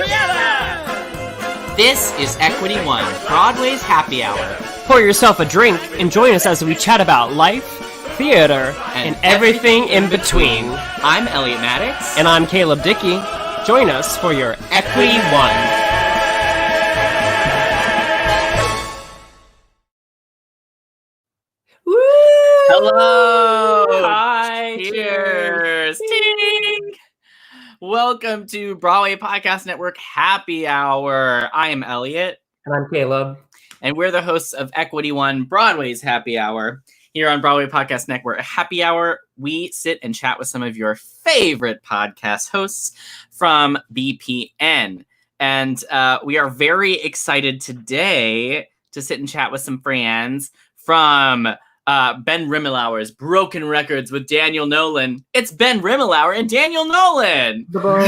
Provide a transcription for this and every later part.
Together! This is Equity One, Broadway's happy hour. Pour yourself a drink and join us as we chat about life, theater, and everything in between. I'm Elliot Maddox. And I'm Caleb Dickey. Join us for your Equity One. Woo! Hello! Hi! Cheers! Ting! Welcome to Broadway Podcast Network Happy Hour. I am Elliot. And I'm Caleb. And we're the hosts of Equity One, Broadway's Happy Hour. Here on Broadway Podcast Network Happy Hour, we sit and chat with some of your favorite podcast hosts from BPN. And we are very excited today to sit and chat with some friends from Ben Rimmelauer's Broken Records with Daniel Nolan. It's Ben Rimmelauer and Daniel Nolan. Hello.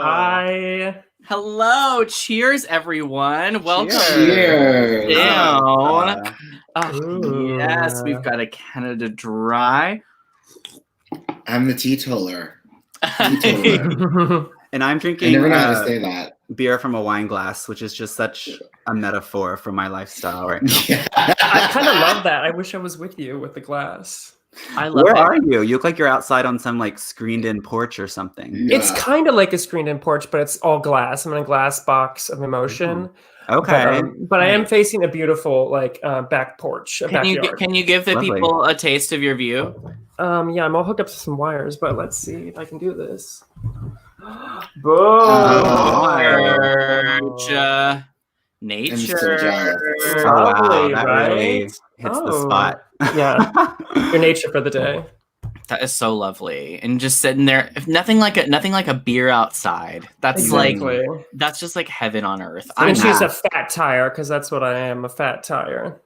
Hi. Hello. Cheers, everyone. Welcome. Cheers. Down. Oh, yes, we've got a Canada Dry. I'm the teetotaler. And I'm I drinking never know how to say that. beer from a wine glass, which is just such a metaphor for my lifestyle right now. Yeah. I kind of love that. I wish I was with you with the glass. I love Where it. are you? You look like you're outside on some like screened-in porch or something. Yeah. It's kind of like a screened-in porch, but it's all glass. I'm in a glass box of emotion. Okay. But I am facing a beautiful back porch. Can you give the Lovely. people a taste of your view? Yeah, I'm all hooked up to some wires, but let's see if I can do this. Boom! Nature. I'm so jealous. Oh, wow, Lovely, that right? really hits the spot. Yeah, your nature for the day. That is so lovely, and just sitting there, if nothing like a beer outside. That's Exactly. like that's just like heaven on earth. And she's a fat tire because that's what I am, a fat tire.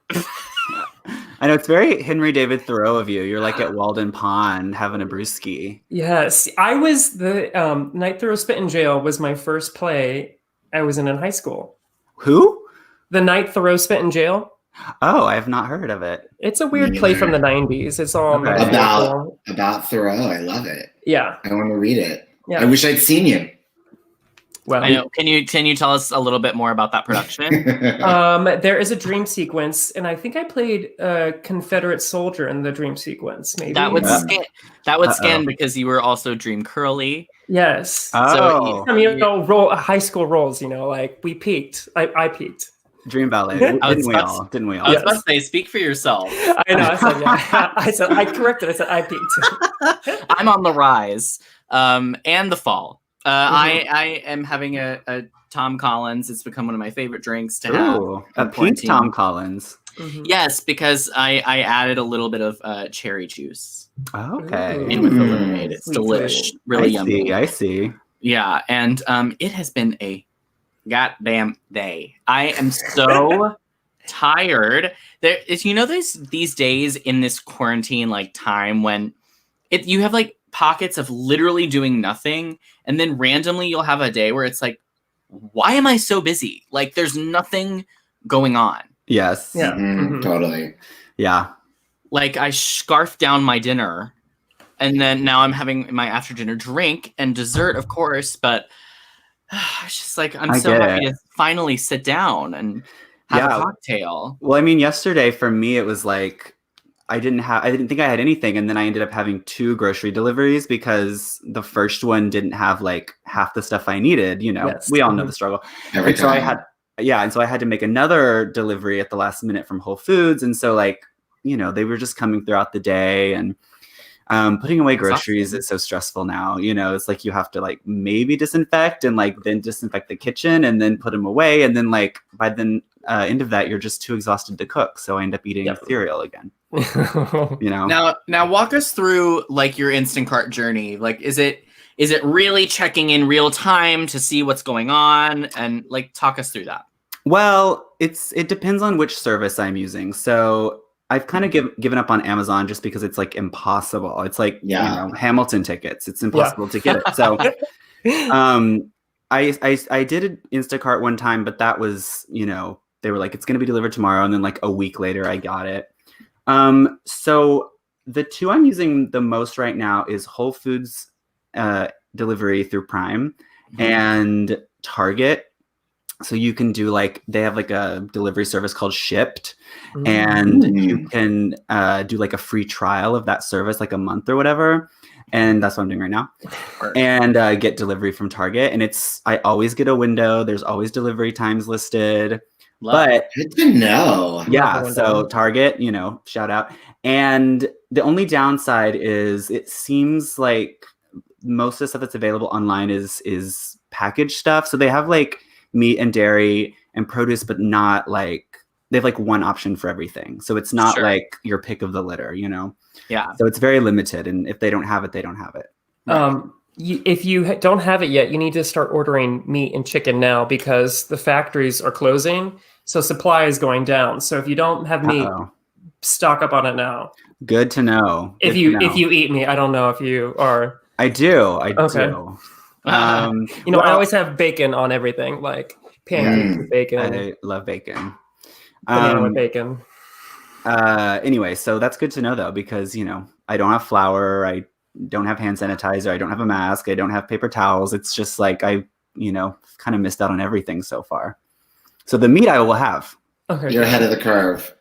I know it's very Henry David Thoreau of you. You're like at Walden Pond having a brewski. Yes, I was the Night Thoreau Spit in Jail was my first play I was in high school. Who? The Night Thoreau Spit in Jail. Oh, I have not heard of it. It's a weird play from the 90s. It's all Okay. About Thoreau. I love it. Yeah. I want to read it. Yeah. I wish I'd seen you. Well, I know. Can you tell us a little bit more about that production? there is a dream sequence, and I think I played a Confederate soldier in the dream sequence. Maybe that would Uh-oh. scan because you were also Dream Curly. Yes. Oh, I mean, high school roles. Like we peaked. I peaked. Dream Ballet. Didn't we all? I was about to say, speak for yourself. I know. I said, yeah. I corrected. I said I peaked. I'm on the rise, and the fall. I am having a Tom Collins. It's become one of my favorite drinks to have. Ooh, a pink Tom Collins. Mhm. Yes, because I added a little bit of cherry juice Okay. in with the lemonade. It's Sweet delish, really yummy. I see. Yeah, and it has been a goddamn day. I am so tired. There is, these days in this quarantine time when you have pockets of literally doing nothing, and then randomly you'll have a day where it's like, why am I so busy? There's nothing going on. Yes. Yeah. Mhm, totally. Yeah. I scarfed down my dinner, and then now I'm having my after dinner drink and dessert, of course, but it's just I'm I so get happy it. to finally sit down and have a cocktail. Well, I mean, yesterday for me, it was I didn't think I had anything. And then I ended up having 2 grocery deliveries because the first one didn't have half the stuff I needed. Yes. We all know the struggle. Every And so I time. had to make another delivery at the last minute from Whole Foods. And so they were just coming throughout the day, and putting away groceries is so stressful now. It's you have to maybe disinfect and then disinfect the kitchen and then put them away. And then by the end of that, you're just too exhausted to cook. So I end up eating cereal again. Now walk us through your Instacart journey. Is it really checking in real time to see what's going on, and talk us through that? Well, it depends on which service I'm using. So I've kind of given up on Amazon just because it's impossible. It's Hamilton tickets. It's impossible to get it. So I did an Instacart one time, but that was, they were it's going to be delivered tomorrow. And then a week later I got it. So the 2 I'm using the most right now is Whole Foods delivery through Prime and Target. So you can do like, they have like a delivery service called Shipped, and you can do like a free trial of that service, like a month or whatever. And that's what I'm doing right now. And get delivery from Target. And I always get a window. There's always delivery times listed. But good to know. Yeah. So Target, shout out. And the only downside is it seems like most of the stuff that's available online is packaged stuff. So they have like meat and dairy and produce, but not like, they have like one option for everything. So it's not like your pick of the litter, Yeah. So it's very limited. And if they don't have it, they don't have it. Right. If you don't have it yet, you need to start ordering meat and chicken now because the factories are closing. So supply is going down. So if you don't have meat, stock up on it now. Good to know. If you eat meat, I don't know if you are. I do. I do. I always have bacon on everything, like pancakes with bacon. I love bacon. Banana with bacon. Anyway, so that's good to know though, because I don't have flour, I don't have hand sanitizer, I don't have a mask, I don't have paper towels. It's just like I kind of missed out on everything so far. So the meat I will have. Okay, you're ahead of the curve.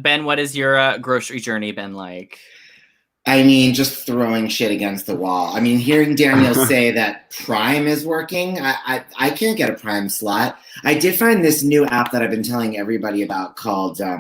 Ben, what is your grocery journey been like? I mean, just throwing shit against the wall. I mean, hearing Daniel say that Prime is working, I can't get a Prime slot. I did find this new app that I've been telling everybody about called, of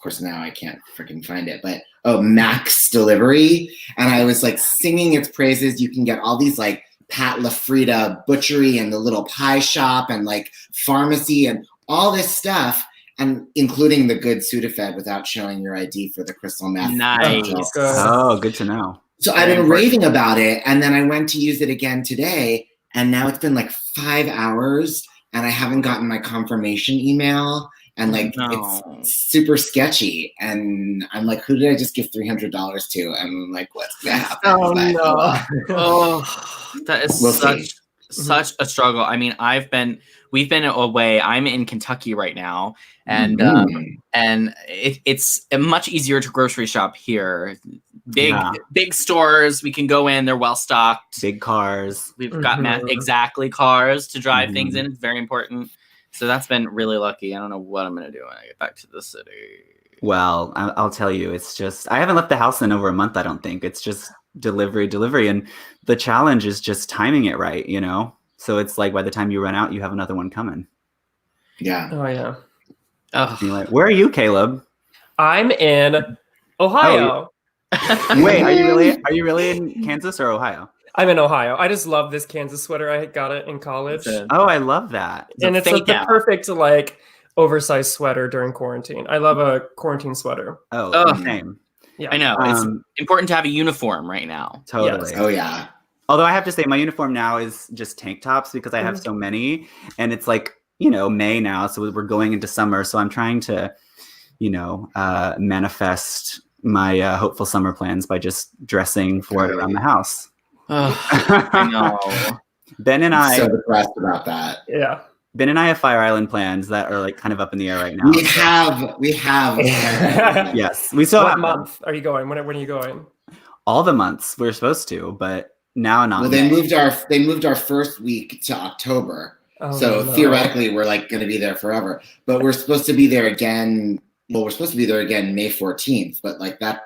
course now I can't freaking find it, but Max Delivery. And I was like singing its praises. You can get all these like Pat LaFrida butchery and the little pie shop and like pharmacy and all this stuff. And including the good Sudafed without showing your ID for the crystal meth. Nice. Oh, good to know. So I've been raving about it. And then I went to use it again today. And now it's been like 5 hours and I haven't gotten my confirmation email. And like, it's super sketchy. And I'm like, who did I just give $300 to? And I'm like, what's going to happen? That is such a struggle. I mean, we've been away. I'm in Kentucky right now, and it's much easier to grocery shop here. Big stores we can go in. They're well stocked. Big cars. We've got cars to drive things in. It's very important. So that's been really lucky. I don't know what I'm gonna do when I get back to the city. Well, I'll tell you, it's just I haven't left the house in over a month. I don't think it's just delivery, and the challenge is just timing it right. So it's like by the time you run out, you have another one coming. Yeah. Oh yeah. Like, where are you, Caleb? I'm in Ohio. Wait, are you really in Kansas or Ohio? I'm in Ohio. I just love this Kansas sweater. I got it in college. Oh, I love that. And it's like the perfect like oversized sweater during quarantine. I love a quarantine sweater. Oh, same. Yeah, I know. It's important to have a uniform right now. Totally. Yes. Oh yeah. Although I have to say my uniform now is just tank tops because I have so many, and it's like, May now. So we're going into summer. So I'm trying to, manifest my hopeful summer plans by just dressing for it around the house. I know. Ben and I so depressed about that. Yeah. Ben and I have Fire Island plans that are like kind of up in the air right now. We have. Yes, we still What have month are you going? When are you going? all the months we're supposed to, but now not. Well, they moved our first week to October, theoretically we're like going to be there forever. But we're supposed to be there again. Well, we're supposed to be there again May 14th, but like that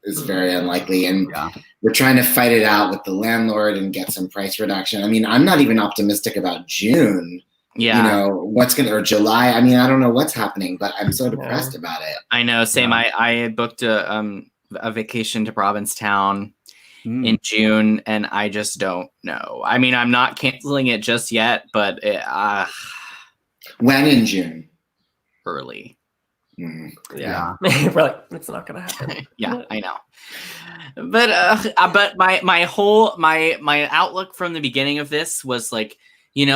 is very unlikely, and we're trying to fight it out with the landlord and get some price reduction. I mean, I'm not even optimistic about June. Yeah. Or July. I mean, I don't know what's happening, but I'm so depressed about it. I know. Same. Yeah. I had booked a vacation to Provincetown in June, and I just don't know. I mean, I'm not canceling it just yet, but when in June? Early. Yeah. We're like, it's not gonna happen. Yeah, I know. But my outlook from the beginning of this was like,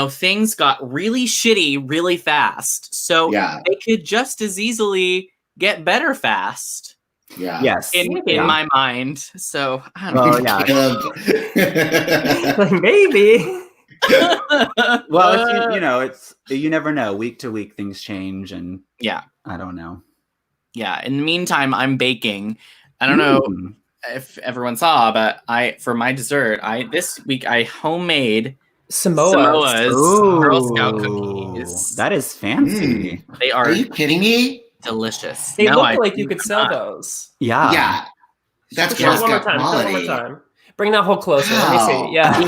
things got really shitty really fast. So they could just as easily get better fast. Yeah. Yes. In my mind. So I don't know. Like, maybe. Well, it's you never know. Week to week things change, and I don't know. Yeah. In the meantime, I'm baking. I don't know. if everyone saw, but for my dessert, this week I homemade Samoas. Girl Scout cookies. That is fancy. They Are you kidding me? delicious. They No, look I like you do could sell not. those. Yeah. Yeah. That's Show Girl it one more Scout time. Show it one quality. more time. Bring that whole closer. Let me Wow. see. Yeah.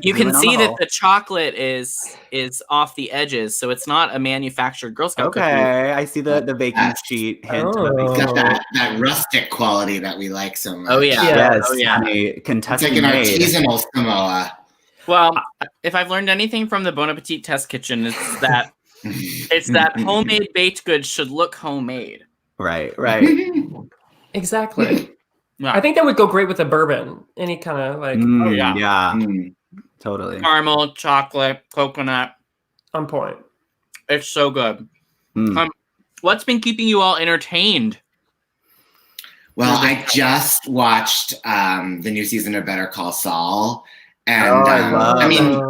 You can Zooming on see the that hole. the chocolate is off the edges, so it's not a manufactured Girl Scout cookie. Okay, I see the baking Yes. sheet hint. Oh. It's got that rustic quality that we like so much. Oh yeah. Yeah. Yes, Oh yeah. honey, It's Kentucky like an made. artisanal Samoa. Well, if I've learned anything from the Bon Appetit test kitchen, it's that homemade baked goods should look homemade. Right. Exactly. Yeah. I think that would go great with a bourbon. Any kind of like yeah. Totally. Caramel, chocolate, coconut. on point. It's so good. Mm. What's been keeping you all entertained? Well, I just watched the new season of Better Call Saul, and I mean,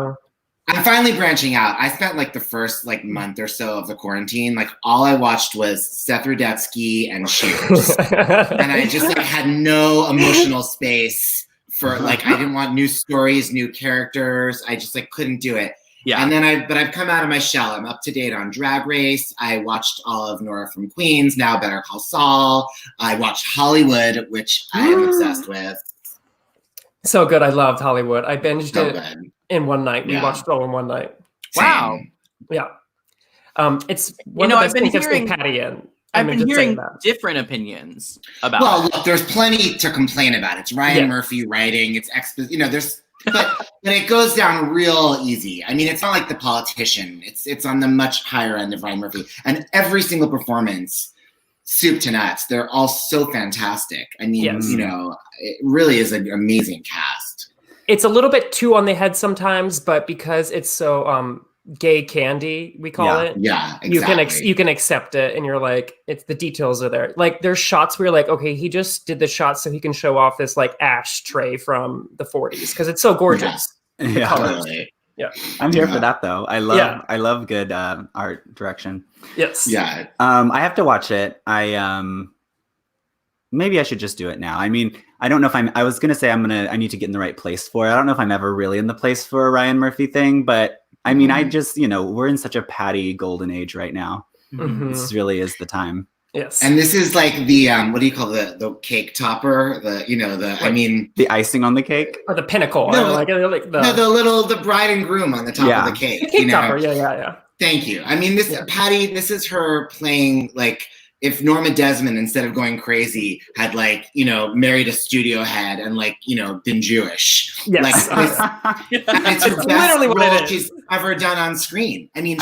I'm finally branching out. I spent like the first month or so of the quarantine, all I watched was Seth Rudetsky and Cheers, and I just had no emotional space for I didn't want new stories, new characters. I just couldn't do it. Yeah. And then I've come out of my shell. I'm up to date on Drag Race. I watched all of Nora from Queens, now Better Call Saul. I watched Hollywood, which I am obsessed with. So good. I loved Hollywood. I binged So it good. in one night. We Yeah. watched it all in one night. Wow. Same. Yeah. It's one of the best things I've seen Patty in. I've been hearing different opinions about Well, it. look, there's plenty to complain about. It's Ryan Murphy writing. It's but it goes down real easy. I mean, it's not like The Politician. It's on the much higher end of Ryan Murphy. And every single performance, soup to nuts, they're all so fantastic. I mean, it really is an amazing cast. It's a little bit too on the head sometimes, but because it's so gay candy, we call it. Yeah, exactly. You can accept it, and you're like, it's the details are there. Like there's shots where you're like, okay, he just did the shot so he can show off this ashtray from the 40s because it's so gorgeous. Yeah. Totally. Yeah. I'm here for that though. I love good art direction. Yes. Yeah. I have to watch it. Maybe I should just do it now. I mean, I don't know if I was gonna say I need to get in the right place for it. I don't know if I'm ever really in the place for a Ryan Murphy thing, but I mean, I just, we're in such a Patty golden age right now. Mm-hmm. This really is the time. Yes. And this is the what do you call the cake topper? The icing on the cake? Or the pinnacle. No, the the bride and groom on the top of the cake. The cake topper. Yeah. Thank you. I mean, Patty, this is her playing if Norma Desmond, instead of going crazy, had married a studio head and been Jewish. Yes. It's her best role she's ever done on screen. I mean,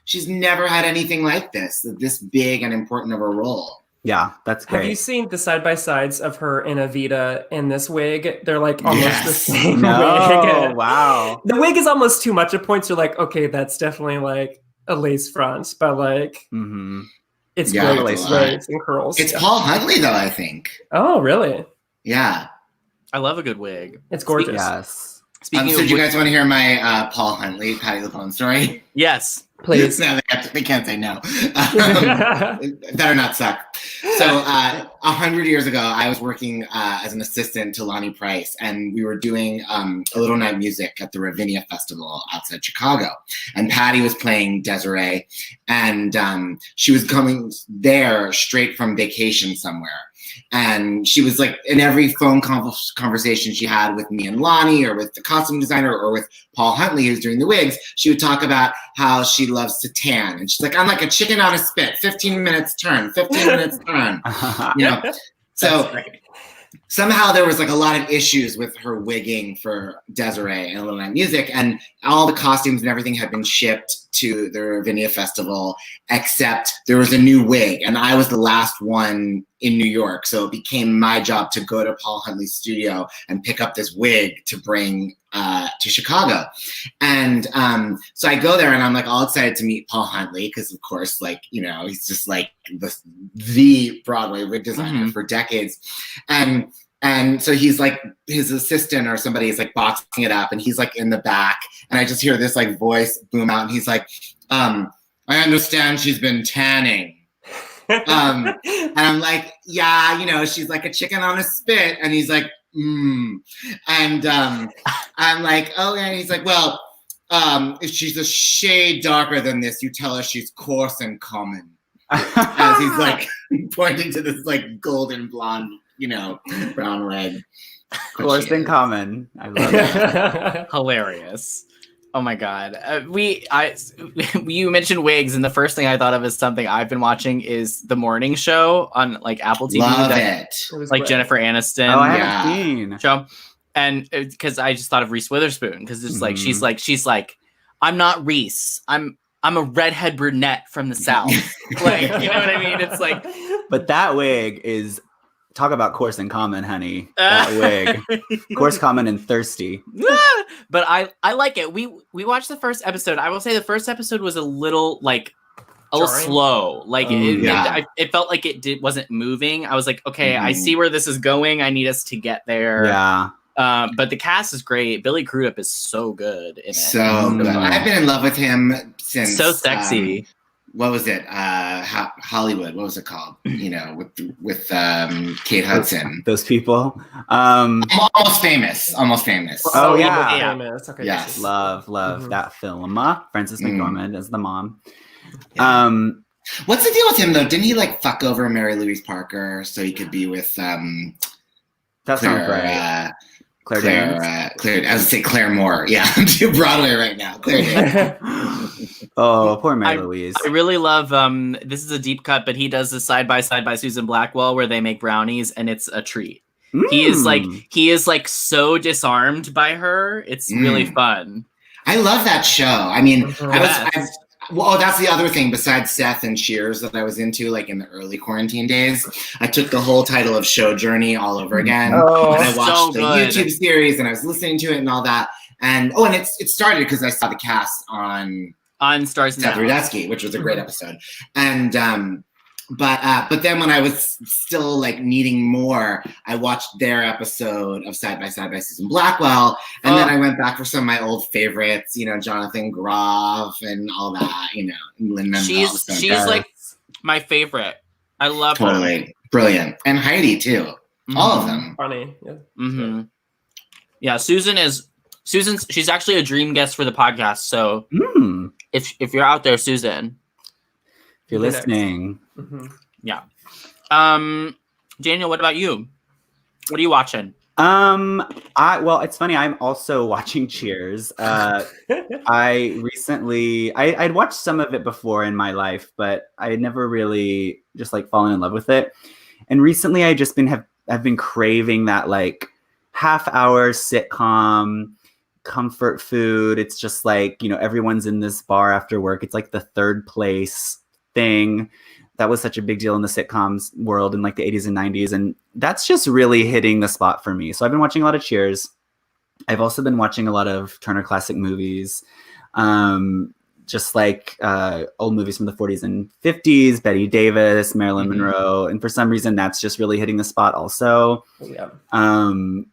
she's never had anything like this big and important of a role. Yeah, that's great. Have you seen the side-by-sides of her in Evita in this wig? They're almost the same wig. Wow. The wig is almost too much. At points you're like, okay, that's definitely a lace front, but it's great. It's braids and curls. It's Paul Huntley though, I think. Oh, really? Yeah. I love a good wig. It's gorgeous. Yes. Speaking so of do you guys want to hear my Paul Huntley, Patty LuPone story? Yes. Please. No, they can't say no. Better not suck. So 100 years ago, I was working as an assistant to Lonnie Price, and we were doing a little night music at the Ravinia Festival outside Chicago. And Patty was playing Desiree, and she was coming there straight from vacation somewhere. And she was in every phone conversation she had with me and Lonnie, or with the costume designer, or with Paul Huntley, who's doing the wigs, she would talk about how she loves to tan. And she's like, I'm like a chicken on a spit, 15 minutes turn, 15 minutes turn. So somehow there was a lot of issues with her wigging for Desiree and Little Night Music, and all the costumes and everything had been shipped to the Ravinia Festival, except there was a new wig, and I was the last one in New York, so it became my job to go to Paul Huntley's studio and pick up this wig to bring to Chicago. And so I go there, and I'm all excited to meet Paul Huntley, because of course, he's just the Broadway wig designer for decades. And so he's his assistant or somebody is boxing it up, and he's in the back, and I just hear this voice boom out, and he's like, I understand she's been tanning. And I'm like, yeah, you know, she's like a chicken on a spit. And he's like, And I'm like, oh, yeah. And he's like, well, if she's a shade darker than this, you tell her she's coarse and common. As he's like pointing to this like golden blonde, you know, brown wig. Coarse and common. I love it. Hilarious. Oh my god. You mentioned wigs, and the first thing I thought of is something I've been watching is the morning show on like Apple TV. Love it. Like great. Jennifer Aniston. Oh, I haven't seen. Show. And because I just thought of Reese Witherspoon, because it's like she's like, I'm not Reese. I'm a redhead brunette from the South. Like, you know what I mean? It's like, but that wig is talk about coarse and common, honey. That wig, coarse, common, and thirsty. But I like it. We watched the first episode. I will say the first episode was a little slow. Like it felt like it wasn't moving. I was like, okay, I see where this is going. I need us to get there. Yeah. But the cast is great. Billy Crudup is so good in it. So good. I've been in love with him since. So sexy. What was it? Hollywood. What was it called? You know, with Kate Hudson. Those people. Almost famous. Oh yeah. Famous. Okay. Yes. Love that film. Frances McDormand as the mom. Yeah. What's the deal with him though? Didn't he like fuck over Mary Louise Parker so he could be with That sounds right. Claire, I would say Claire Moore. Yeah, I'm to Broadway right now. Claire. Oh, poor Mary Louise. I really love, this is a deep cut, but he does the side by side by Susan Blackwell where they make brownies and it's a treat. He is like so disarmed by her. It's really fun. I love that show. I mean, that's the other thing besides Seth and Cheers that I was into like in the early quarantine days. I took the whole title of Show Journey all over again. And I watched the YouTube series and I was listening to it and all that. And it started because I saw the cast on Stars Seth Rudetsky, which was a great episode. And but then when I was still like needing more, I watched their episode of Side by Side by Susan Blackwell, and then I went back for some of my old favorites, you know, Jonathan Groff and all that, you know, Lin-Manuel. She's like my favorite. I love her. Totally brilliant, and Heidi too. All of them. Funny. Yeah. Yeah, Susan's. She's actually a dream guest for the podcast. So if you're out there, Susan. If you're listening. Yeah. Daniel, what about you? What are you watching? Well, it's funny. I'm also watching Cheers. I recently, I'd watched some of it before in my life, but I had never really just like fallen in love with it. And recently, I've been craving that like half-hour sitcom comfort food. It's just like, you know, everyone's in this bar after work. It's like the Third Place thing that was such a big deal in the sitcoms world in like the 80s and 90s, and that's just really hitting the spot for me. So I've been watching a lot of Cheers. I've also been watching a lot of Turner Classic Movies, just like old movies from the 40s and 50s, Betty Davis, Marilyn Monroe, and for some reason that's just really hitting the spot also. And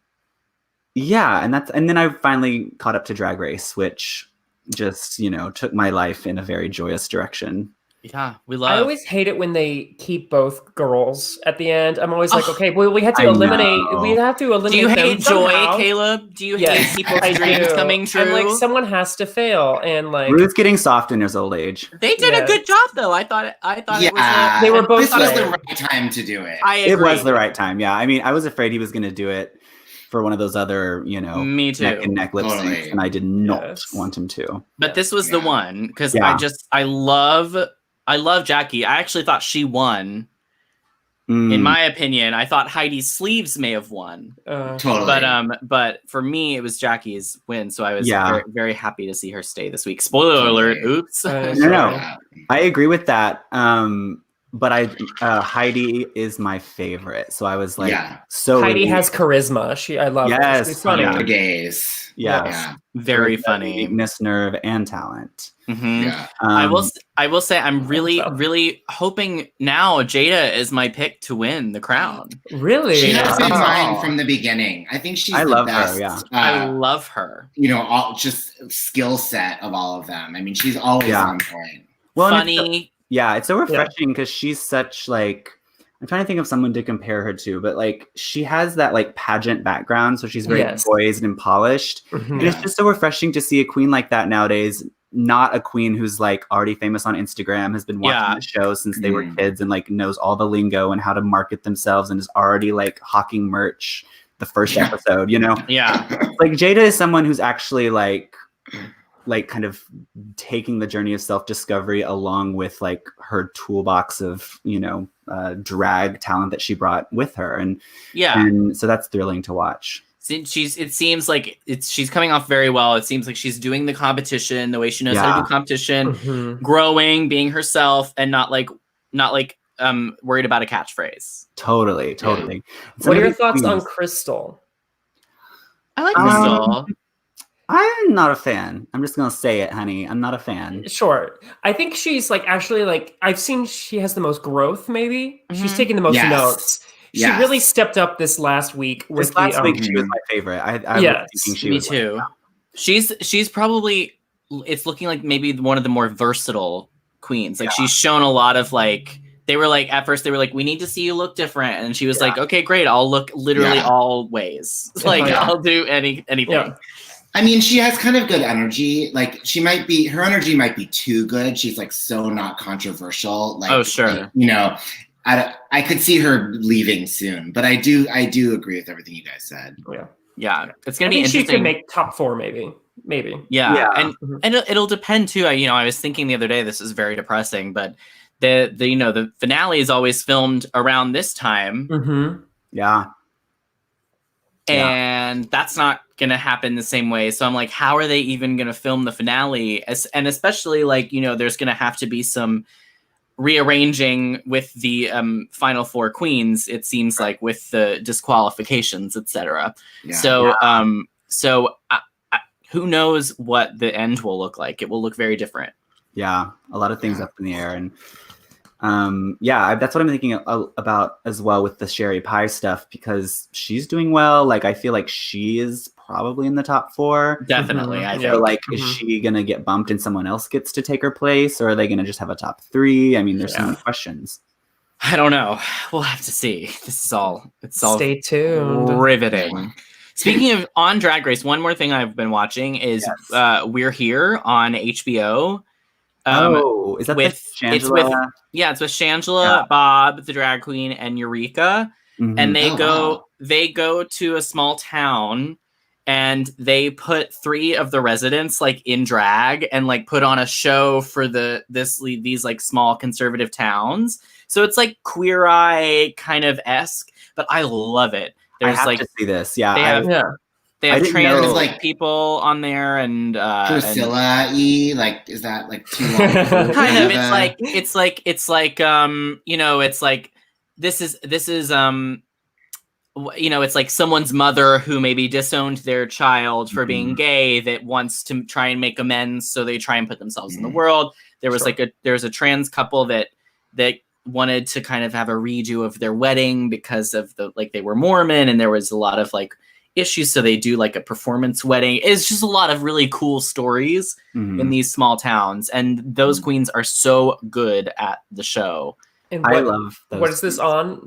then I finally caught up to Drag Race, which just, you know, took my life in a very joyous direction. Yeah, we love. I always hate it when they keep both girls at the end. I'm always like, okay, well, we have to eliminate. We have to eliminate. Do you hate Joy, somehow. Caleb? Do you hate people's dreams coming true? I'm like, someone has to fail, and like Ruth's getting soft in his old age. They did a good job, though. I thought it was. They were both. This was the right time to do it. I agree. It was the right time. Yeah, I mean, I was afraid he was going to do it for one of those other, you know, me too, neck and neck lip syncs, and I did not want him to. But this was the one because I love Jackie. I actually thought she won. In my opinion, I thought Heidi's sleeves may have won. Totally. But for me, it was Jackie's win. So I was very, very happy to see her stay this week. Spoiler alert. Oops. No. I agree with that. But Heidi is my favorite. So I was like, Heidi has charisma. I love her. She's funny. Gaze. Yeah. Very funny. Uniqueness, nerve, and talent. Yeah. I will say I'm really hoping now Jada is my pick to win the crown. Really? She has been mine from the beginning. I think she's the best. Her, yeah. I love her. You know, all just skill set of all of them. I mean, she's always on point. Well, funny. Yeah, it's so refreshing because she's such like, I'm trying to think of someone to compare her to, but like she has that like pageant background, so she's very poised and polished. Mm-hmm. And it's just so refreshing to see a queen like that nowadays, not a queen who's like already famous on Instagram, has been watching the show since they were kids and like knows all the lingo and how to market themselves and is already like hawking merch the first episode, you know? Yeah. Like Jada is someone who's actually like kind of taking the journey of self-discovery along with like her toolbox of, you know, drag talent that she brought with her. And so that's thrilling to watch. It seems like she's coming off very well. It seems like she's doing the competition the way she knows how to do competition, growing, being herself, and not like worried about a catchphrase. Totally. What are your thoughts on Crystal? I like Crystal. I'm not a fan. I'm just gonna say it, honey. I'm not a fan. Sure. I think she's like actually like I've seen she has the most growth. Maybe she's taking the most notes. She really stepped up this last week. Week she was my favorite. I was thinking she was too. She's probably. It's looking like maybe one of the more versatile queens. Like she's shown a lot of like. They were like at first they were like, we need to see you look different, and she was like, okay, great, I'll look literally all ways. Like I'll do anything. Yeah. I mean, she has kind of good energy. Like her energy might be too good. She's like so not controversial. Like, oh, sure. Like, you know, I could see her leaving soon, but I do agree with everything you guys said. Yeah. It's gonna be interesting. She could make top 4, maybe. Yeah. And it'll depend too. I was thinking the other day, this is very depressing, but the finale is always filmed around this time. Mm-hmm. Yeah. And that's not going to happen the same way. So I'm like, how are they even going to film the finale? And especially like, there's going to have to be some rearranging with the final 4 queens, it seems like, with the disqualifications, etc. So who knows what the end will look like? It will look very different. Yeah. A lot of things up in the air. And that's what I'm thinking about as well with the Sherry Pie stuff, because she's doing well. Like, I feel like she is probably in the top 4. Definitely. I feel like, is she going to get bumped and someone else gets to take her place? Or are they going to just have a top 3? I mean, there's so many questions. I don't know. We'll have to see. It's all stay tuned. Riveting. Speaking of on Drag Race, one more thing I've been watching is We're Here on HBO. Is that with Shangela? It's with Shangela, Bob, the drag queen, and Eureka. Mm-hmm. And they go to a small town and they put 3 of the residents like in drag and like put on a show for these like small conservative towns. So it's like Queer Eye kind of esque, but I love it. There's I have to see this. Yeah. They have trans like people on there and Priscilla-y, like, is that like too long? Kind of. It's like it's like this is it's like someone's mother who maybe disowned their child for being gay that wants to try and make amends, so they try and put themselves in the world. There was there's a trans couple that wanted to kind of have a redo of their wedding because of they were Mormon, and there was a lot of like issues, so they do like a performance wedding. It's just a lot of really cool stories in these small towns, and those queens are so good at the show. And I love those. What is this on?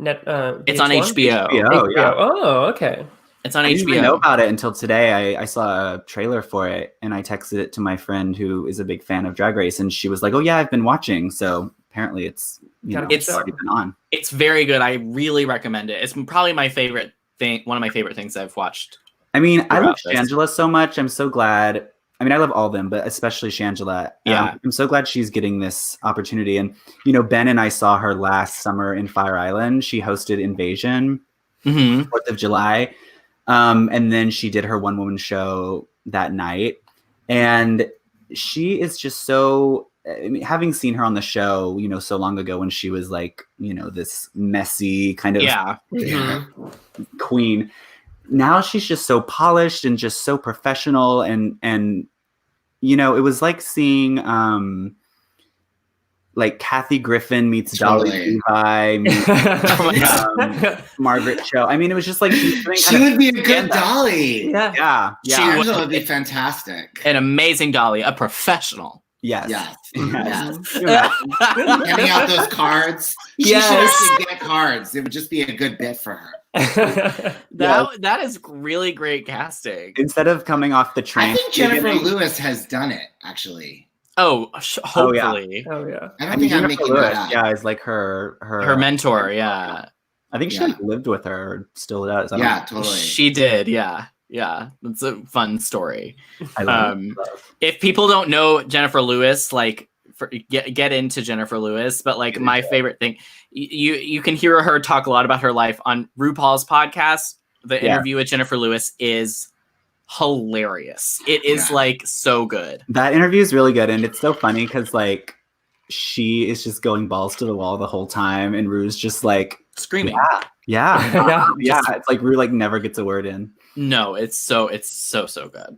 It's on HBO. Yeah. Oh, okay. It's on HBO. I didn't even know about it until today. I saw a trailer for it, and I texted it to my friend who is a big fan of Drag Race, and she was like, "Oh yeah, I've been watching." So apparently, it's already been on. It's very good. I really recommend it. It's probably my favorite thing. One of my favorite things I've watched. I mean, I love Shangela so much. I'm so glad. I mean, I love all of them, but especially Shangela. I'm so glad she's getting this opportunity. And, Ben and I saw her last summer in Fire Island. She hosted Invasion, 4th of July. And then she did her one-woman show that night. And she is just so... I mean, having seen her on the show, so long ago when she was like, this messy kind of queen. Now she's just so polished and just so professional, and it was like seeing like Kathy Griffin meets Dolly Levi meets Margaret Cho. I mean, it was just like she would be a good Dolly. Yeah. She would be fantastic. An amazing Dolly, a professional. Yes. Yes. Yes. Handing out those cards. She should actually get cards. It would just be a good bit for her. That is really great casting. Instead of coming off the train. I think Jennifer Lewis has done it, actually. Oh, hopefully. Oh yeah. I don't think I'm making that up. Yeah, is like her mentor. Yeah. I think she lived with her, or still does. Totally. She did. Yeah. Yeah. That's a fun story. I love if people don't know Jennifer Lewis, like get into Jennifer Lewis, but like my favorite thing, you can hear her talk a lot about her life on RuPaul's podcast. The interview with Jennifer Lewis is hilarious. It is like so good. That interview is really good, and it's so funny because like she is just going balls to the wall the whole time, and Rue's just like screaming. Yeah. It's like Rue like never gets a word in. No, it's so good.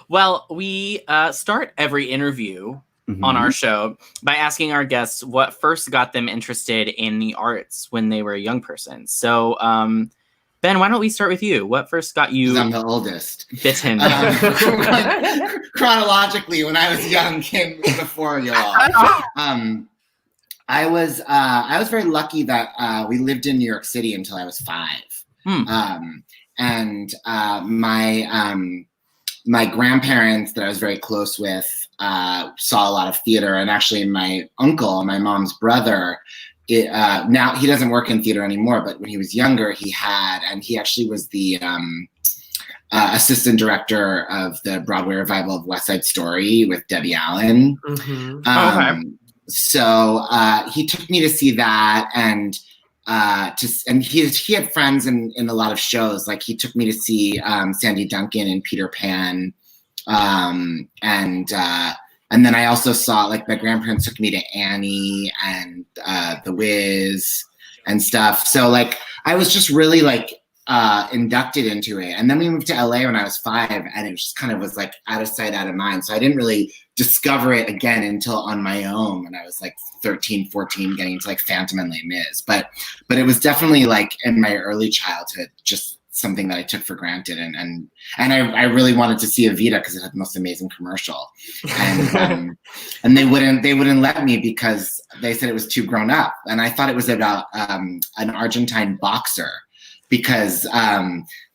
Well, we start every interview on our show by asking our guests what first got them interested in the arts when they were a young person. So, Ben, why don't we start with you? What first got you? I'm the oldest. Bitten. Chronologically, when I was young, came before you all. I was very lucky that we lived in New York City until I was 5. And my grandparents that I was very close with saw a lot of theater, and actually my uncle, my mom's brother, now he doesn't work in theater anymore, but when he was younger, he actually was the assistant director of the Broadway revival of West Side Story with Debbie Allen. So he took me to see that, and he had friends in a lot of shows. Like he took me to see Sandy Duncan in Peter Pan, and then I also saw, like, my grandparents took me to Annie and The Wiz and stuff. So like I was just really like inducted into it. And then we moved to LA when I was 5, and it just kind of was like out of sight, out of mind. So I didn't really discover it again until on my own when I was like 13, 14, getting into like Phantom and Les Mis. But it was definitely like in my early childhood, just something that I took for granted. And I really wanted to see Evita because it had the most amazing commercial. And and they wouldn't let me because they said it was too grown up. And I thought it was about an Argentine boxer, because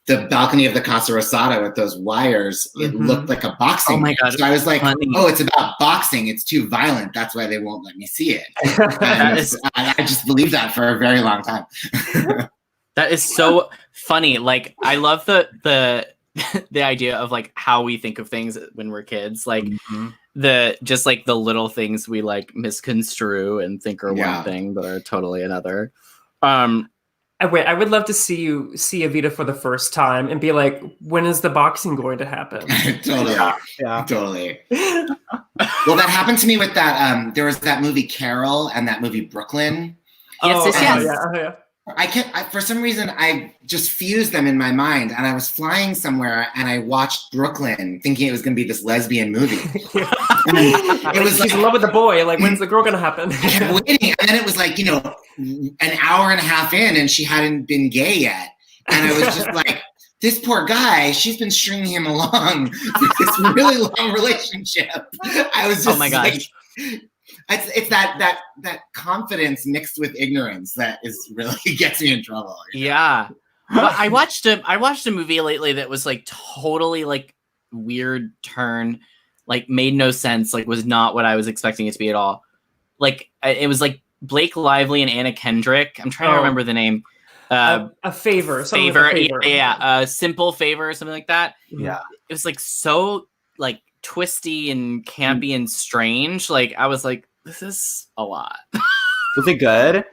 the balcony of the Casa Rosada with those wires, it looked like a boxing. Oh my God. So I was like, oh, it's about boxing. It's too violent. That's why they won't let me see it. And I just believed that for a very long time. That is so funny. Like, I love the idea of like how we think of things when we're kids. Like just like the little things we like misconstrue and think are one thing, but are totally another. I would love to see you see Evita for the first time and be like, when is the boxing going to happen? Totally. Yeah. Totally. Well, that happened to me with that. There was that movie Carol and that movie Brooklyn. Yes. For some reason, I just fused them in my mind, and I was flying somewhere, and I watched Brooklyn, thinking it was going to be this lesbian movie. It was she's in love with the boy. Like, when's the girl going to happen? I kept waiting, and then it was like, an hour and a half in, and she hadn't been gay yet, and I was just like, this poor guy, she's been stringing him along for this really long relationship. I was just, oh my gosh. It's that confidence mixed with ignorance that is really gets me in trouble. Yeah. Well, I watched a movie lately that was like totally like weird turn, like made no sense, like was not what I was expecting it to be at all. Like it was like Blake Lively and Anna Kendrick. I'm trying to remember the name. A favor. Yeah. Simple Favor or something like that. Yeah. It was like so like twisty and campy and strange. Like I was like, this is a lot. Was it good?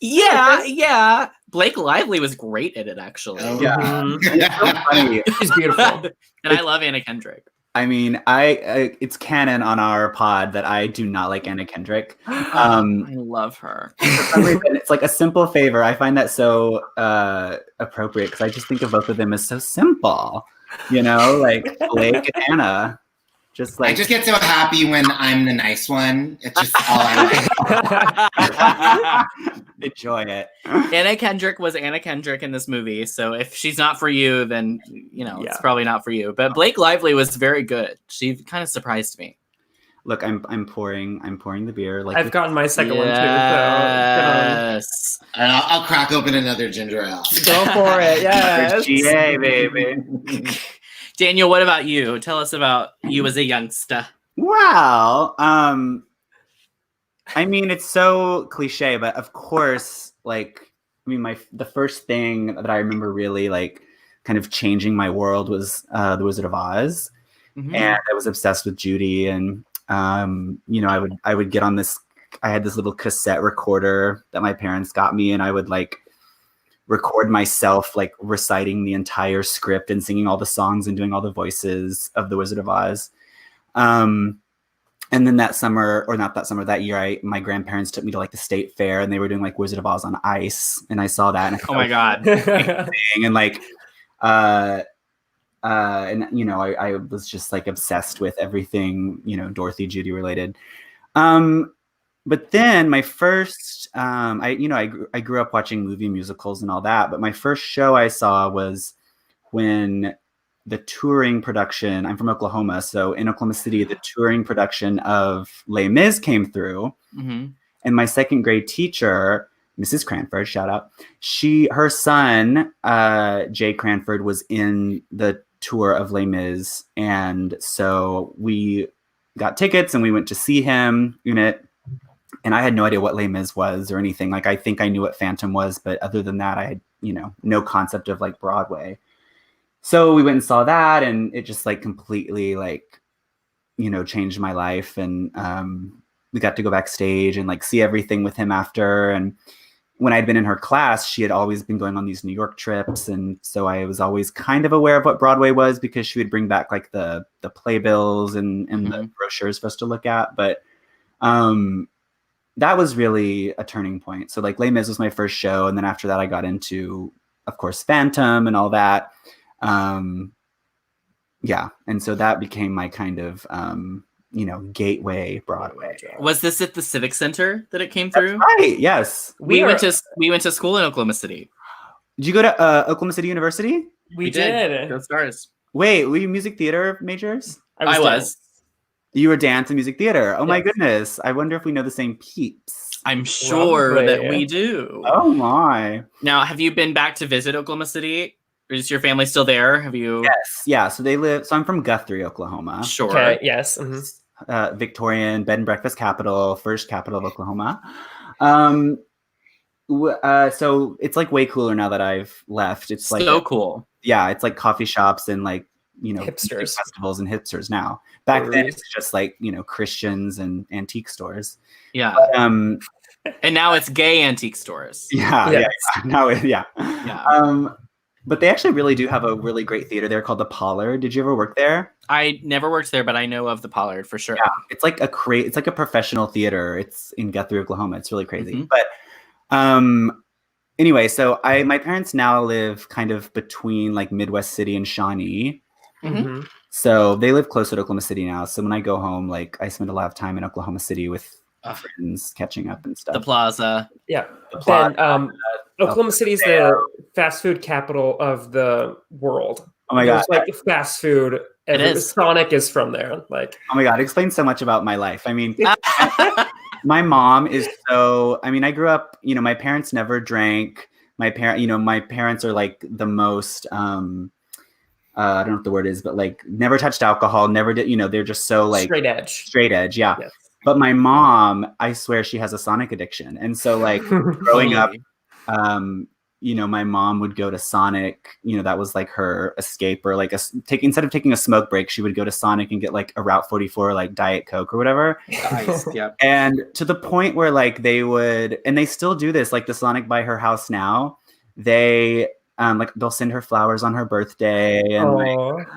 Yeah. Blake Lively was great at it, actually. Yeah. It's so funny. She's beautiful. And I love Anna Kendrick. I mean, it's canon on our pod that I do not like Anna Kendrick. I love her. For some reason, it's like A Simple Favor. I find that so appropriate because I just think of both of them as so simple. Like Blake and Anna. Just like, I just get so happy when I'm the nice one. It's just all I like. enjoy it. Anna Kendrick was Anna Kendrick in this movie, so if she's not for you, then it's probably not for you. But Blake Lively was very good. She kind of surprised me. Look, I'm pouring the beer. Like I've gotten my second one too. So yes. And I'll crack open another ginger ale. go for it. Yes. GA, baby. Daniel, what about you? Tell us about you as a youngster. Wow. I mean, it's so cliche, but of course, like, I mean, the first thing that I remember really like kind of changing my world was The Wizard of Oz. Mm-hmm. And I was obsessed with Judy, and I would get on this. I had this little cassette recorder that my parents got me, and I would like record myself like reciting the entire script and singing all the songs and doing all the voices of The Wizard of Oz. And then that year, my grandparents took me to like the state fair, and they were doing like Wizard of Oz on ice, and I saw that. And oh my God! And like, and I was just like obsessed with everything Dorothy, Judy related. But then my first, I grew up watching movie musicals and all that. But my first show I saw was when the touring production. I'm from Oklahoma, so in Oklahoma City, the touring production of Les Mis came through, and my second grade teacher, Mrs. Cranford, shout out. Her son, Jay Cranford, was in the tour of Les Mis, and so we got tickets and we went to see him in it. And I had no idea what Les Mis was or anything. Like, I think I knew what Phantom was, but other than that, I had no concept of like Broadway. So we went and saw that, and it just like completely like, changed my life. And we got to go backstage and like see everything with him after. And when I'd been in her class, she had always been going on these New York trips. And so I was always kind of aware of what Broadway was, because she would bring back like the playbills and the brochures for us to look at. But that was really a turning point. So like Les Mis was my first show. And then after that, I got into, of course, Phantom and all that. And so that became my kind of gateway Broadway. Was this at the Civic Center that it came through? That's right. Yes. We went to school in Oklahoma City. Did you go to Oklahoma City University? We did. Go Stars. Wait, were you music theater majors? I was. You were dance and music theater. Oh my goodness. I wonder if we know the same peeps. I'm sure that we do. Oh my. Now, have you been back to visit Oklahoma City? Is your family still there? Have you? Yes. Yeah. So I'm from Guthrie, Oklahoma. Sure. Okay. Yes. Mm-hmm. Victorian bed and breakfast capital, first capital of Oklahoma. So it's like way cooler now that I've left. It's like so cool. Yeah. It's like coffee shops and like, hipsters, festivals and hipsters now. Back then it's just like, Christians and antique stores. Yeah. But, and now it's gay antique stores. Yeah. Yes. Yeah. Yeah. But they actually really do have a really great theater there called the Pollard. Did you ever work there? I never worked there, but I know of the Pollard for sure. Yeah, it's like a professional theater. It's in Guthrie, Oklahoma. It's really crazy. But anyway, so my parents now live kind of between like Midwest City and Shawnee. Mm-hmm. So they live closer to Oklahoma City now. So when I go home, like I spend a lot of time in Oklahoma City with friends catching up and stuff. The Plaza. Yeah. Then Oklahoma City is the fast food capital of the world. Oh my God. There's like fast food. It is. Sonic is from there. Like, oh my God, it explains so much about my life. I mean, my mom is so, I grew up, my parents never drank. My parents are like the most, I don't know what the word is, but like never touched alcohol, never did, they're just so like straight edge. Yeah. Yes. But my mom, I swear she has a Sonic addiction. And so like growing up, my mom would go to Sonic, that was like her escape, or like instead of taking a smoke break, she would go to Sonic and get like a Route 44, like Diet Coke or whatever. Nice. Yep. And to the point where like they would, and they still do this, like the Sonic by her house now, they like they'll send her flowers on her birthday and like,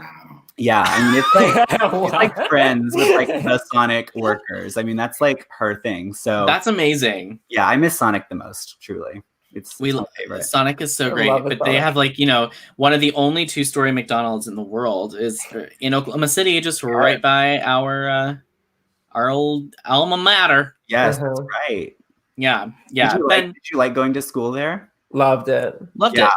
yeah, it's like it's like friends with like the Sonic workers. That's like her thing. So that's amazing. Yeah, I miss Sonic the most, truly. It's my favorite. Sonic is so great, but they have like, one of the only 2-story McDonald's in the world is in Oklahoma City, just right by our old alma mater. Yes, that's right. Yeah. Did you like going to school there? Loved it. Loved it.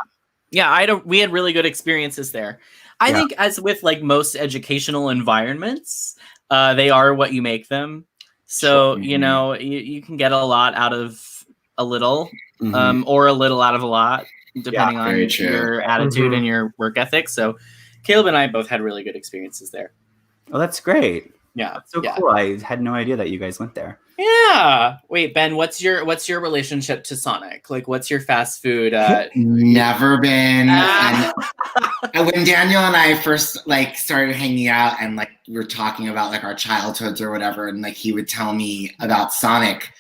Yeah, we had really good experiences there. I think as with like most educational environments, they are what you make them. So, you know, you can get a lot out of a little, or a little out of a lot, depending on your attitude and your work ethic. So Caleb and I both had really good experiences there. Oh, that's great. Yeah. That's so cool. I had no idea that you guys went there. Yeah. Wait, Ben, what's your relationship to Sonic? Like, what's your fast food? Never been. And when Daniel and I first like started hanging out and like we were talking about like our childhoods or whatever, and like he would tell me about Sonic,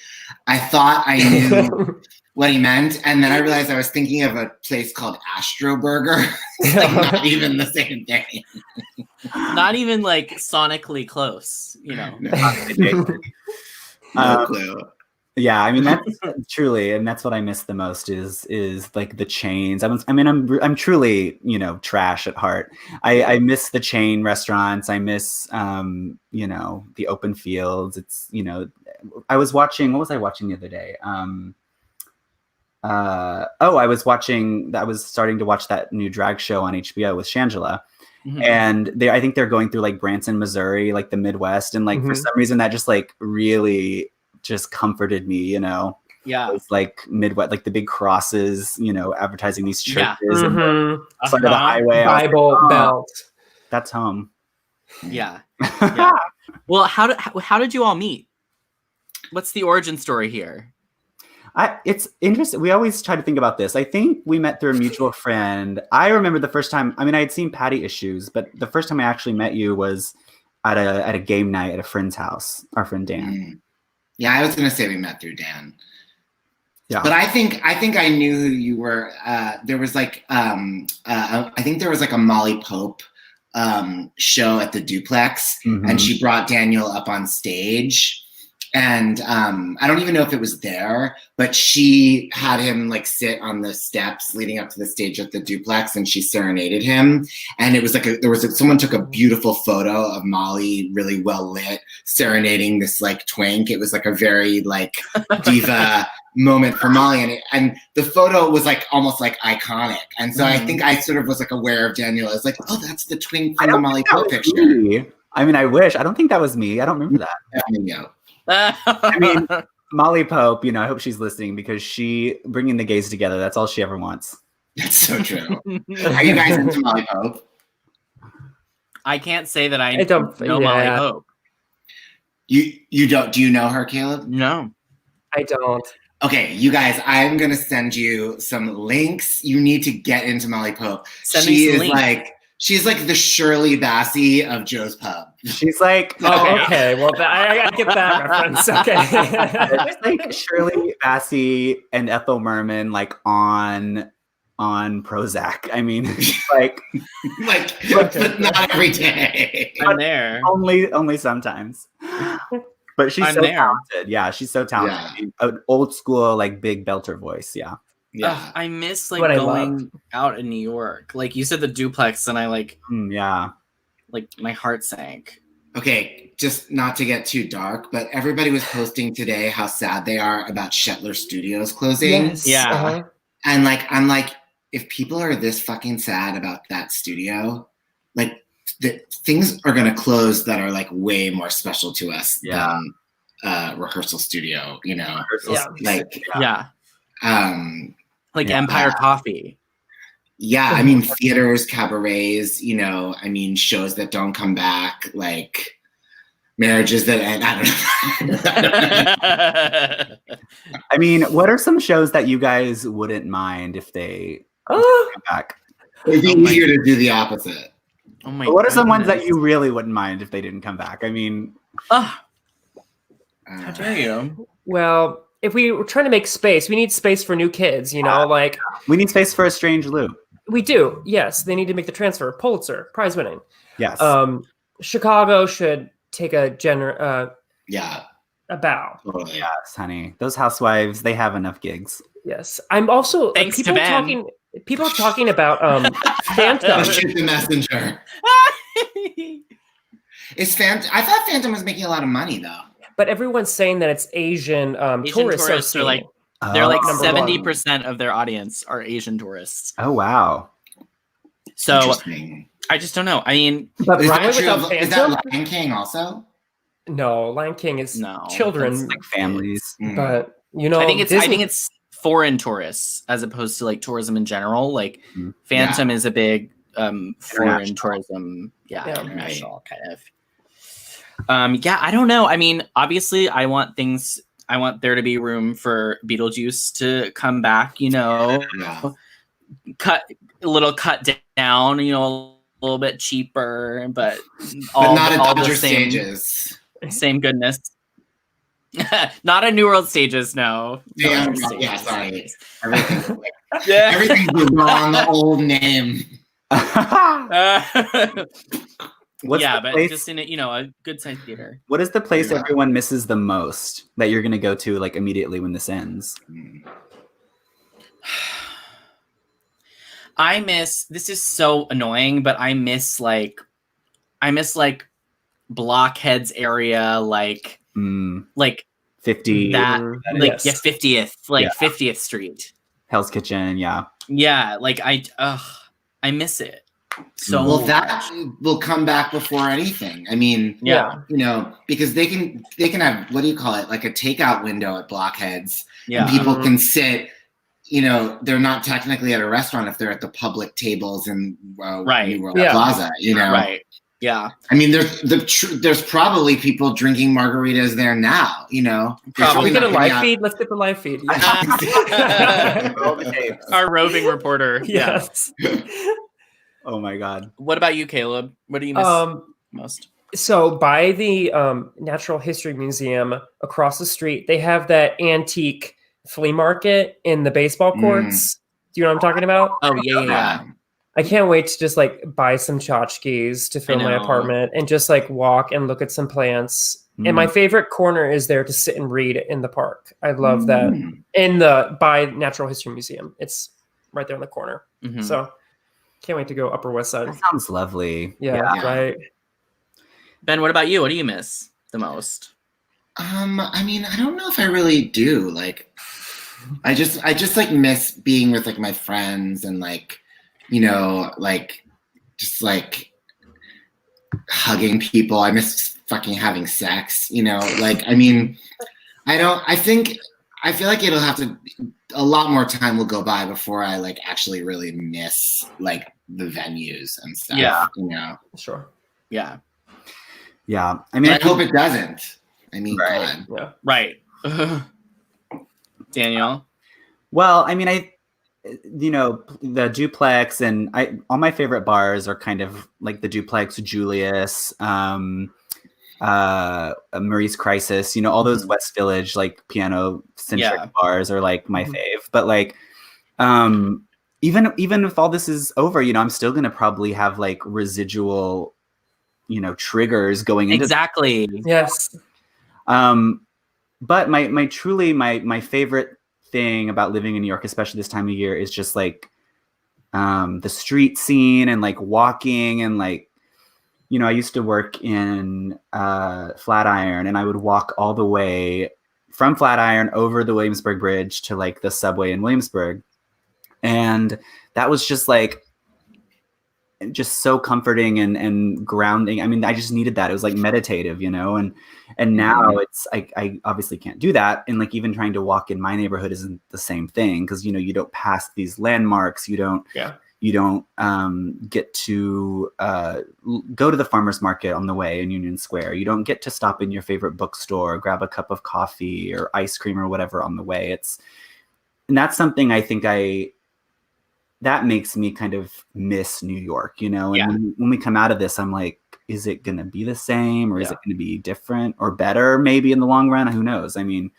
I thought I knew what he meant, and then I realized I was thinking of a place called Astro Burger. It's like not even the same thing. Not even like sonically close, you know. No clue. Yeah, I mean that's truly, and that's what I miss the most is like the chains. I'm truly, you know, trash at heart. I miss the chain restaurants. I miss you know, the open fields. It's, you know, I was watching, what was I watching the other day? I was starting to watch that new drag show on HBO with Shangela. And I think they're going through like Branson, Missouri, like the Midwest, and like for some reason that just like really just comforted me, you know. Yeah, it's like Midwest, like the big crosses, you know, advertising these churches and the side of the highway. Bible Belt. That's home. Yeah. Well, how did you all meet? What's the origin story here? It's interesting. We always try to think about this. I think we met through a mutual friend. I remember the first time, I mean, I had seen Patty Issues, but the first time I actually met you was at a game night at a friend's house, our friend Dan. Yeah, I was going to say we met through Dan. Yeah. But I think I knew who you were. There was like, I think there was like a Molly Pope show at the Duplex, and she brought Daniel up on stage. And I don't even know if it was there, but she had him like sit on the steps leading up to the stage at the Duplex, and she serenaded him. And it was like someone took a beautiful photo of Molly, really well lit, serenading this like twink. It was like a very like diva moment for Molly, and the photo was like almost like iconic. And so I think I sort of was like aware of Daniel. I was like, oh, that's the twink from the Molly Pope picture. I mean, I wish. I don't think that was me. I don't remember that. Yeah. I mean, Molly Pope, you know, I hope she's listening because she bringing the gays together. That's all she ever wants. That's so true. Are you guys into Molly Pope? I can't say that I don't know Molly Pope. You don't? Do you know her, Caleb? No, I don't. Okay, you guys, I'm gonna send you some links. You need to get into Molly Pope. She's like the Shirley Bassey of Joe's Pub. She's like, okay. Well, I get that reference. Okay, it's like Shirley Bassey and Ethel Merman, like on Prozac. I mean, like, but not every day. I'm there. Only sometimes. But she's talented. Yeah, she's so talented. Yeah. An old school, like big belter voice. Yeah. Yeah, I miss like going out in New York. Like you said, the Duplex, and I like, like my heart sank. Okay, just not to get too dark, but everybody was posting today how sad they are about Shetler Studios closing. Yes. Yeah, and like I'm like, if people are this fucking sad about that studio, like the things are gonna close that are like way more special to us than Rehearsal Studio. You know, like Empire Coffee. Yeah, I mean theaters, cabarets, you know, I mean shows that don't come back, like marriages that end. I don't know. I mean, what are some shows that you guys wouldn't mind if they come back? It'd be easier to do the opposite. Oh my! What are some ones that you really wouldn't mind if they didn't come back? I mean, how dare you? Well, if we were trying to make space, we need space for new kids, you know, like we need space for a Strange Lou. We do. Yes. They need to make the transfer. Pulitzer prize winning. Yes. Chicago should take a bow. Totally. Yes, honey. Those housewives, they have enough gigs. Yes. I'm also people are talking about Phantom. Shoot the messenger. I thought Phantom was making a lot of money though. but everyone's saying that it's Asian, tourists are are like seeing. they're like Number 70% of their audience are Asian tourists. Oh wow. So I just don't know. I mean, But Is Broadway that, true without of, is that Phantom? Lion King also? No, Lion King is No, children, It's like families. but you know, I think Disney- it's foreign tourists as opposed to like tourism in general. Like Mhm. Phantom is a big foreign International. tourism, Yeah. international kind of. I don't know. I mean, obviously, I want there to be room for Beetlejuice to come back. You know, cut down. You know, a little bit cheaper, but not at all Dodger the same stages. same goodness. Not a New World stages, no. Yeah, Dodger yeah, stages. sorry. Everything's, Yeah. everything's the wrong old name. What's yeah, the but place- just in a good sized theater. What is the place Yeah. everyone misses the most that you're gonna go to like immediately when this ends? This is so annoying, but I miss Blockheads area, like 50 that, like yes. 50th, 50th Street. Hell's Kitchen, yeah. Yeah, like I miss it so Well, much. that will come back before anything. I mean, Yeah. you know, because they can have, what do you call it, like a takeout window at Blockheads, Yeah. and people can sit. You know, they're not technically at a restaurant if they're at the public tables in Right. New World Yeah. Plaza. You know, Right. Yeah. I mean, there's probably people drinking margaritas there now. You know, Probably. Can we get a not gonna live be feed? Let's get the live feed. Our roving reporter. Yeah. Yes. Oh my god. What about you, Caleb? What do you miss most? So by the Natural History Museum across the street, they have that antique flea market in the baseball courts. Do you know what I'm talking about? Oh yeah. I can't wait to just like buy some tchotchkes to fill my know. apartment and just like walk and look at some plants. And my favorite corner is there to sit and read in the park. I love that. In the by Natural History Museum. It's right there in the corner. Mhm. So can't wait to go Upper West Side. That sounds lovely. Yeah, right. Ben, what about you? What do you miss the most? I mean, I don't know if I really do. Like, I just like miss being with like my friends and like, you know, like just like hugging people. I miss fucking having sex, you know, like, I mean, I feel like it'll have to, a lot more time will go by before I like actually really miss like the venues and stuff. Yeah. You know? Sure. Yeah. Yeah. I mean, I hope it doesn't. I mean, Right. God. Yeah. Right. Daniel. well, I mean, you know, the Duplex and all my favorite bars are kind of like the Duplex, Julius, Marie's Crisis, you know, all those West Village like piano centric bars are like my fave. But like, even if all this is over, you know, I'm still gonna probably have like residual, you know, triggers going into Exactly. Yes. But my favorite thing about living in New York, especially this time of year, is just like the street scene and like walking and like, you know, I used to work in Flatiron and I would walk all the way from Flatiron over the Williamsburg Bridge to like the subway in Williamsburg. And that was just like, just so comforting and grounding. I mean, I just needed that. It was like meditative, you know, and now it's, I obviously can't do that. And like, even trying to walk in my neighborhood isn't the same thing. Cause you know, you don't pass these landmarks. You don't get to go to the farmer's market on the way in Union Square. You don't get to stop in your favorite bookstore, grab a cup of coffee or ice cream or whatever on the way. And that's something I think that makes me kind of miss New York, you know? And when we come out of this, I'm like, is it going to be the same or is it going to be different or better maybe in the long run? Who knows? I mean,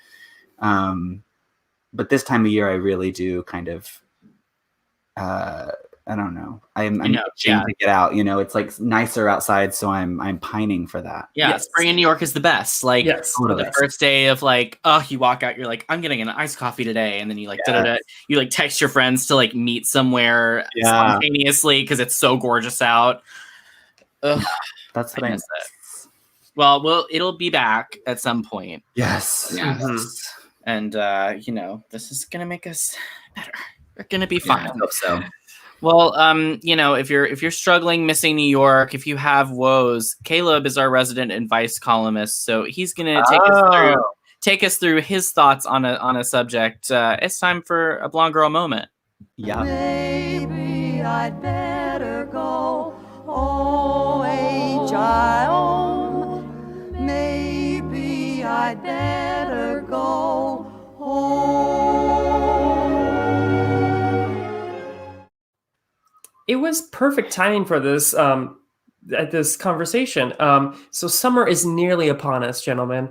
but this time of year, I really do kind of, I don't know. I'm itching to get out, you know, it's like nicer outside. So I'm pining for that. Yeah. Yes. Spring in New York is the best. Like Totally. the first day of like, you walk out, you're like, I'm getting an iced coffee today. And then you like, you like text your friends to like meet somewhere spontaneously because it's so gorgeous out. Ugh, That's what I miss. Well, it'll be back at some point. Yes. And this is gonna make us better. We're gonna be fine. I hope so. Well, if you're struggling missing New York, if you have woes, Caleb is our resident advice columnist, so he's gonna take us through his thoughts on a subject. It's time for a blonde girl moment. Yeah. Maybe I'd better go home. Maybe I'd better go home. It was perfect timing for this this conversation. So summer is nearly upon us, gentlemen.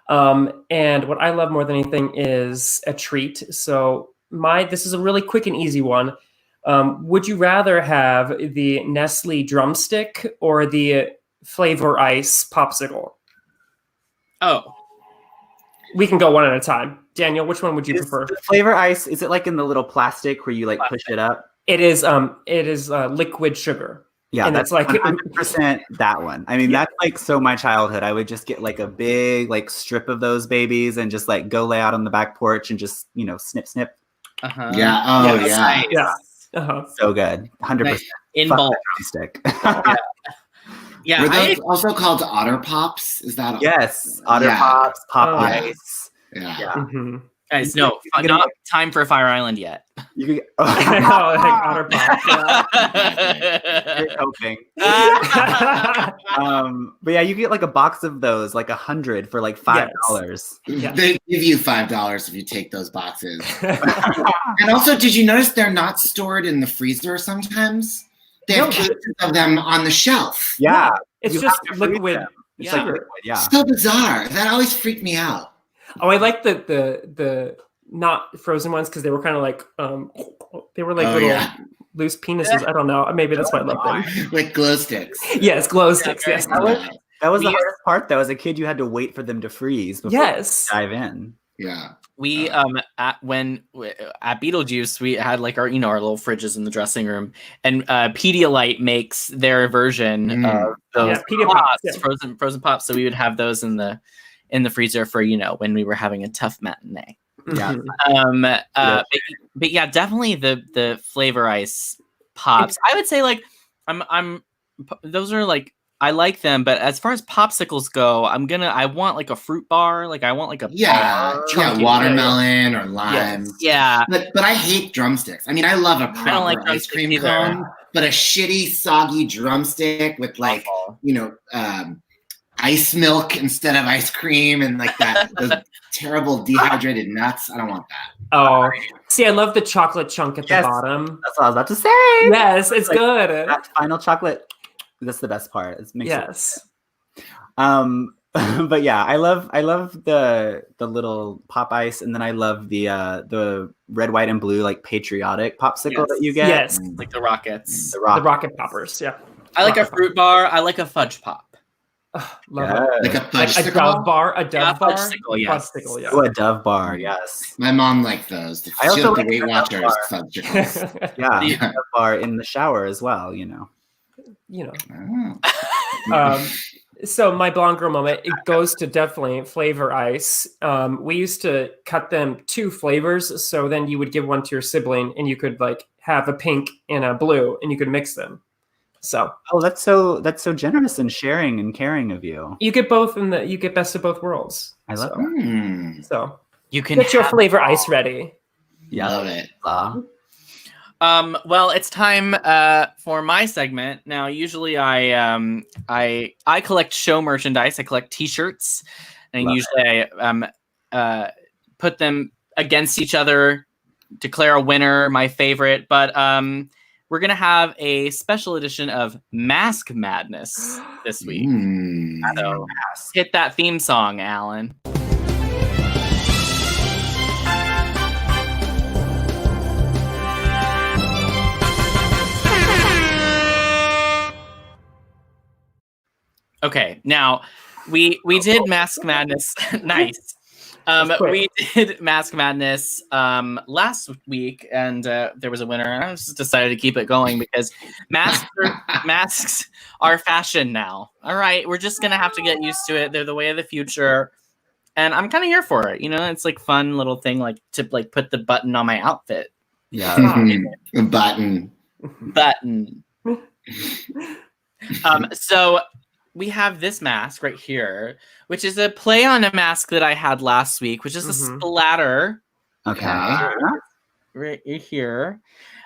And what I love more than anything is a treat. So this is a really quick and easy one. Would you rather have the Nestle drumstick or the Flavor Ice popsicle? Oh, we can go one at a time. Daniel, which one would you prefer? The Flavor Ice, is it like in the little plastic where you like push it up? It is liquid sugar. Yeah, and that's like 100% that one. I mean, that's like so my childhood. I would just get like a big like strip of those babies and just like go lay out on the back porch and just, snip, snip. Uh-huh. Yeah. Oh, Yes. yeah. Nice. Yeah. Uh-huh. So good. 100%. Nice. In Fuck bulk. that drumstick. Yeah. Were those also called Otter Pops? Is that Yes. Otter Pops, Pop Oh, yeah. Ice. Yeah. Yeah. Mm-hmm. Guys, no, not time for Fire Island yet. You could get, I know, like Otter Pop. You're hoping. But yeah, you get like a box of those, like 100 for like $5. Yeah. They give you $5 if you take those boxes. And also, did you notice they're not stored in the freezer sometimes? They have cases of them on the shelf. Yeah. It's You just have to freeze liquid. them. It's Yeah. like liquid, yeah. So bizarre. That always freaked me out. Oh, I like the not frozen ones because they were kind of like they were like little loose penises. I don't know. Maybe that's why I love them. Like glow sticks. Yes, glow sticks. Yes. That was the hardest part, though. As a kid, you had to wait for them to freeze before Yes. you dive in. Yeah. We at Beetlejuice, we had like our our little fridges in the dressing room, and Pedialyte makes their version of those Pedialyte, pops, frozen pops. So we would have those in the freezer for when we were having a tough matinee. Yeah. But yeah, definitely the Flavor Ice pops. I would say like those are like I like them, but as far as popsicles go, I want like a fruit bar, like I want like a watermelon or lime. Yeah. But I hate drumsticks. I mean, I love a proper ice cream cone, but a shitty, soggy drumstick with like ice milk instead of ice cream and like those terrible dehydrated nuts. I don't want that. Oh, see, I love the chocolate chunk at the bottom. That's what I was about to say. Yes, it's like, good. That final chocolate. That's the best part. It makes it. But yeah, I love the little pop ice, and then I love the red, white, and blue like patriotic popsicle that you get. Yes, like the Rockets, the rocket poppers. Yeah, I like a fruit bar. I like a fudge pop. Love it. Like a fudge a Dove bar. A Dove bar. Fudge-sicle, yes. Fudge-sicle, yeah. Oh, a Dove bar. Yes. My mom liked those. I also like the Weight the Dove Watchers bar. fudgesicles. Yeah, Dove bar in the shower as well. So my blonde girl moment, it goes to definitely Flavor Ice. We used to cut them 2 flavors, so then you would give one to your sibling, and you could like have a pink and a blue, and you could mix them. So that's so generous and sharing and caring of you. you get both, you get best of both worlds. I love that. So You can get your Flavor Ice ready. Yeah, love it. Well, it's time for my segment. Now, usually I collect show merchandise. I collect T-shirts, and usually I put them against each other, declare a winner, my favorite. But we're gonna have a special edition of Mask Madness this week. So hit that theme song, Alan. Okay, now we did Mask Madness. Nice. We did Mask Madness last week, and there was a winner. And I just decided to keep it going because masks are fashion now. All right, we're just gonna have to get used to it. They're the way of the future, and I'm kind of here for it. You know, it's like fun little thing, like to like put the button on my outfit. Yeah, button. So we have this mask right here, which is a play on a mask that I had last week, which is a splatter. Okay. Right here.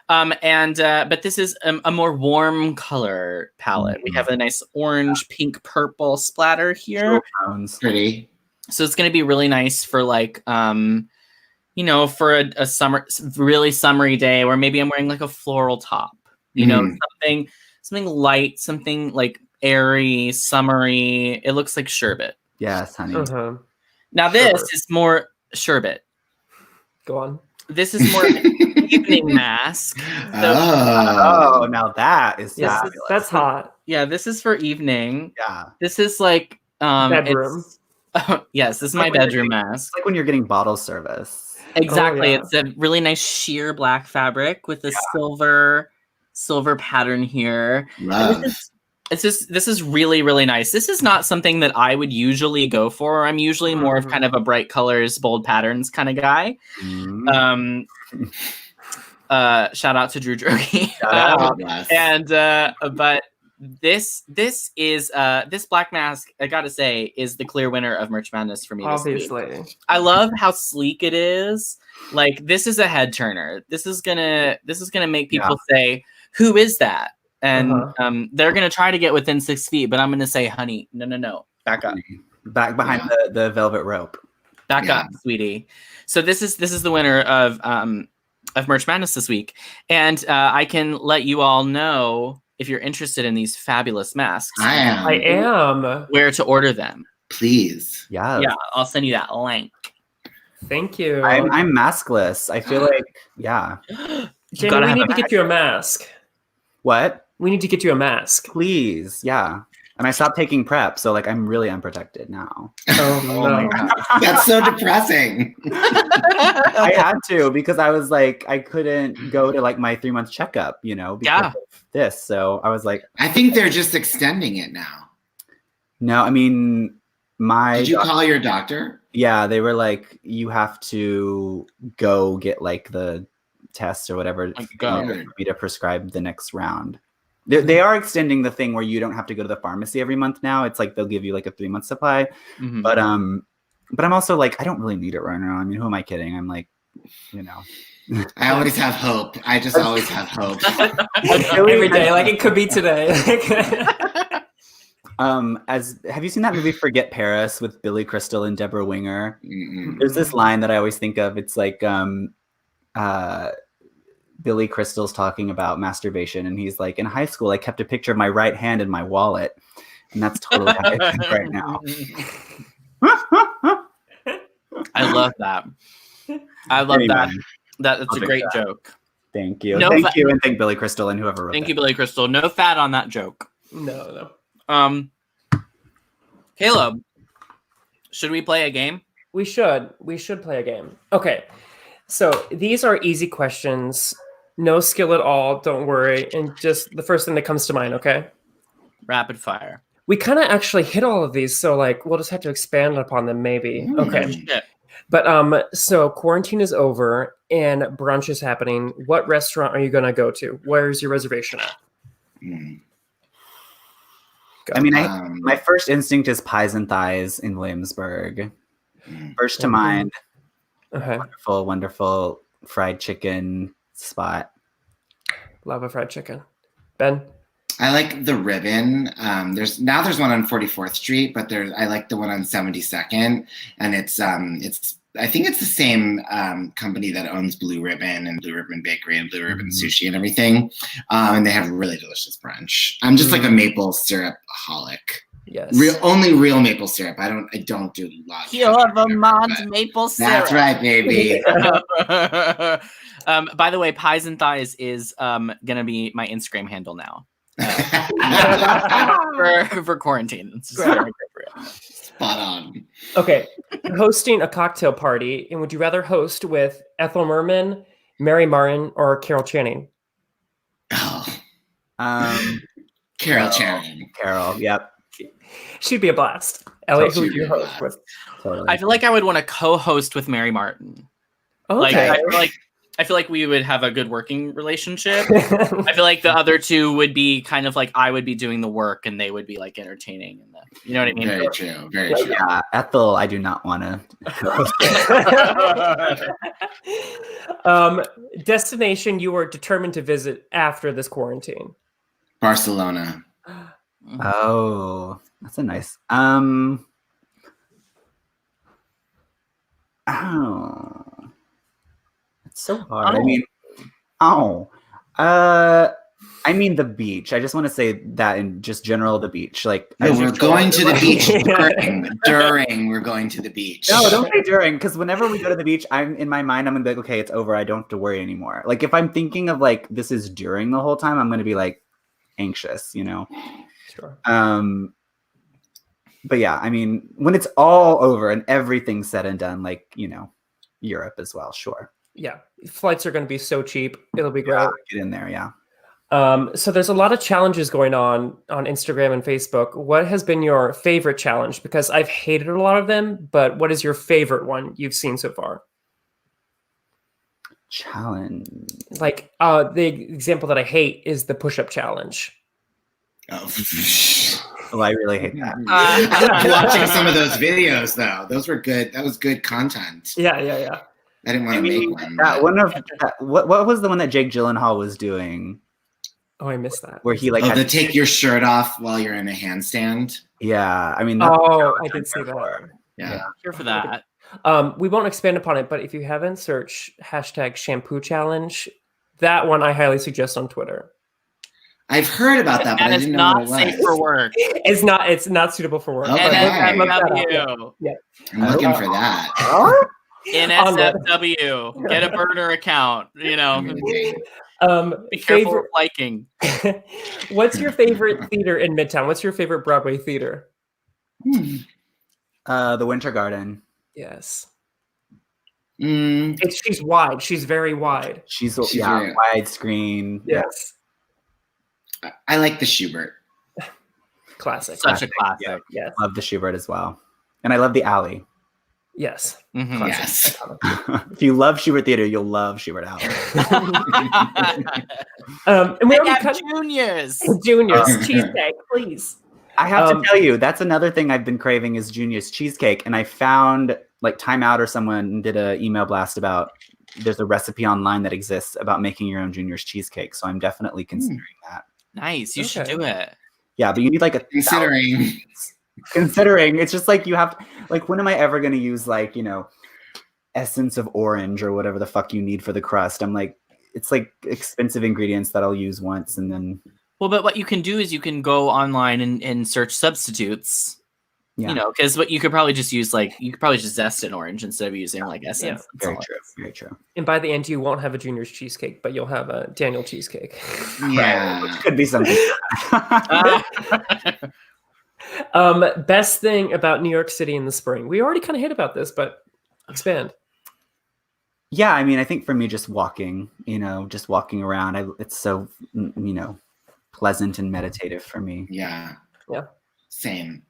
But this is a more warm color palette. We have a nice orange, pink, purple splatter here. Sounds Pretty. So it's going to be really nice for like, you know, for a really summery day where maybe I'm wearing like a floral top, you know, something light, something like airy, summery. It looks like sherbet. Yes, honey. Now this is more sherbet. Go on. This is more evening mask. So, now that is fabulous. That's hot. Yeah, this is for evening. Yeah. This is like bedroom. Yes, this is my bedroom mask. It's like when you're getting bottle service. Exactly. Oh, yeah. It's a really nice sheer black fabric with a silver pattern here. Love. This is really, really nice. This is not something that I would usually go for. I'm usually more of kind of a bright colors, bold patterns kind of guy. Shout out to Drew Drogi. But this is this black mask, I gotta say, is the clear winner of Merch Madness for me. Obviously. I love how sleek it is. Like, this is a head turner. This is gonna make people say, who is that? And they're going to try to get within 6 feet, but I'm going to say, honey, no. Back up. Back behind the velvet rope. Back up, sweetie. So this is the winner of Merch Madness this week. And I can let you all know, if you're interested in these fabulous masks. I am. Where to order them. Please. Yeah. Yeah, I'll send you that link. Thank you. I'm maskless. I feel like, Jamie, we need to get you a mask. What? We need to get you a mask. Please. Yeah. And I stopped taking PrEP, so like I'm really unprotected now. Oh my God. That's so depressing. I had to, because I was like, I couldn't go to like my 3-month checkup, you know, because of this. So I was like, I think they're just extending it now. No, I mean, Did you call your doctor? Yeah, they were like, you have to go get like the test or whatever for me to prescribe the next round. They are extending the thing where you don't have to go to the pharmacy every month now. It's like they'll give you like a 3-month supply. But I'm also like, I don't really need it right now. I mean, who am I kidding? I'm like, you know. I always have hope. I just always have hope. Every day, like it could be today. Have you seen that movie Forget Paris with Billy Crystal and Deborah Winger? There's this line that I always think of. It's like Billy Crystal's talking about masturbation, and he's like, in high school, I kept a picture of my right hand in my wallet, and that's totally how I think right now. I love that. I love that. That's a great joke. Thank you. Thank you, and thank Billy Crystal and whoever wrote Thank you, Billy Crystal. No fat on that joke. No. Caleb, should we play a game? We should play a game. Okay. So these are easy questions. No skill at all. Don't worry. And just the first thing that comes to mind, okay? Rapid fire. We kind of actually hit all of these, so like we'll just have to expand upon them maybe. Okay. But so quarantine is over and brunch is happening. What restaurant are you gonna go to? Where's your reservation at? I mean, my first instinct is Pies and Thighs in Williamsburg. First to mind. Okay. Wonderful, wonderful fried chicken spot. Love a fried chicken. Ben? I like the Ribbon. There's one on 44th Street, but I like the one on 72nd, and it's I think it's the same company that owns Blue Ribbon and Blue Ribbon Bakery and Blue Ribbon Sushi and everything, and they have really delicious brunch. I'm just like a maple syrup holic. Yes. Only real maple syrup. I don't do lots. Pure Vermont maple syrup. That's right, baby. By the way, Pies and Thighs is gonna be my Instagram handle now. For quarantine. It's just very appropriate. Spot on. Okay, hosting a cocktail party, and would you rather host with Ethel Merman, Mary Martin, or Carol Channing? Oh, Carol. Carol Channing. Carol, yep. She'd be a blast. Elliot, who would She'd you be a host blast. with? Totally. I feel like I would want to co-host with Mary Martin. Okay. I feel like we would have a good working relationship. I feel like the other two would be kind of like I would be doing the work and they would be like entertaining. And you know what I mean? Very true. Very true. Yeah, Ethel, I do not want to. Destination you are determined to visit after this quarantine. Barcelona. Oh, that's a nice. Oh, it's so hard. I mean the beach. I just want to say that in just general, the beach. Like, No, we're going to the beach during. We're going to the beach. No, don't say during, because whenever we go to the beach, I'm in my mind, I'm gonna be like, okay, it's over. I don't have to worry anymore. Like, if I'm thinking of like this is during the whole time, I'm gonna be like anxious, you know. Sure. But yeah, I mean, when it's all over and everything's said and done, like, you know, Europe as well, sure. Yeah, flights are going to be so cheap. It'll be great. Yeah, get in there, yeah. So there's a lot of challenges going on Instagram and Facebook. What has been your favorite challenge? Because I've hated a lot of them, but what is your favorite one you've seen so far? Challenge. Like the example that I hate is the push-up challenge. Oh. Oh, I really hate that. I was watching some of those videos though. Those were good. That was good content. Yeah. I didn't want to make one. That one of what was the one that Jake Gyllenhaal was doing? Oh, I missed that. Where he like had to take your shirt off while you're in a handstand. Yeah, I mean. I did see that. Yeah. Here for that. We won't expand upon it, but if you haven't, search #shampoo challenge. That one I highly suggest on Twitter. I've heard about that, but And I it's didn't know not what it safe was. for work. It's not suitable for work. Okay. NSFW. I'm looking for that. NSFW. Get a burner account. You know. Be careful with liking. What's your favorite theater in Midtown? What's your favorite Broadway theater? The Winter Garden. Yes. Mm. She's wide. She's very wide. She's very- wide screen. Yes. I like the Schubert. Classic. Such a classic. Yes. Love the Schubert as well. And I love the Alley. Yes. Mhm. Yes. If you love Schubert Theater, you'll love Schubert Alley. And we I already have juniors. Juniors cheesecake, please. I have to tell you, that's another thing I've been craving is Junior's cheesecake. And I found like Time Out or someone did an email blast about there's a recipe online that exists about making your own Junior's cheesecake. So I'm definitely considering that. Nice. You should do it. Yeah, but you need like a considering it's just like you have like when am I ever going to use like, you know, essence of orange or whatever the fuck you need for the crust? I'm like, it's like expensive ingredients that I'll use once and then. Well, but what you can do is you can go online and search substitutes. Yeah. You know, because what you could probably just use you could probably just zest an orange instead of using like essence. Yeah, very true. And by the end, you won't have a Junior's cheesecake, but you'll have a Daniel cheesecake. Yeah. Which could be something. Best thing about New York City in the spring. We already kind of hit about this, but expand. Yeah, I mean, I think for me, just walking around, it's so, you know, pleasant and meditative for me. Yeah. Same.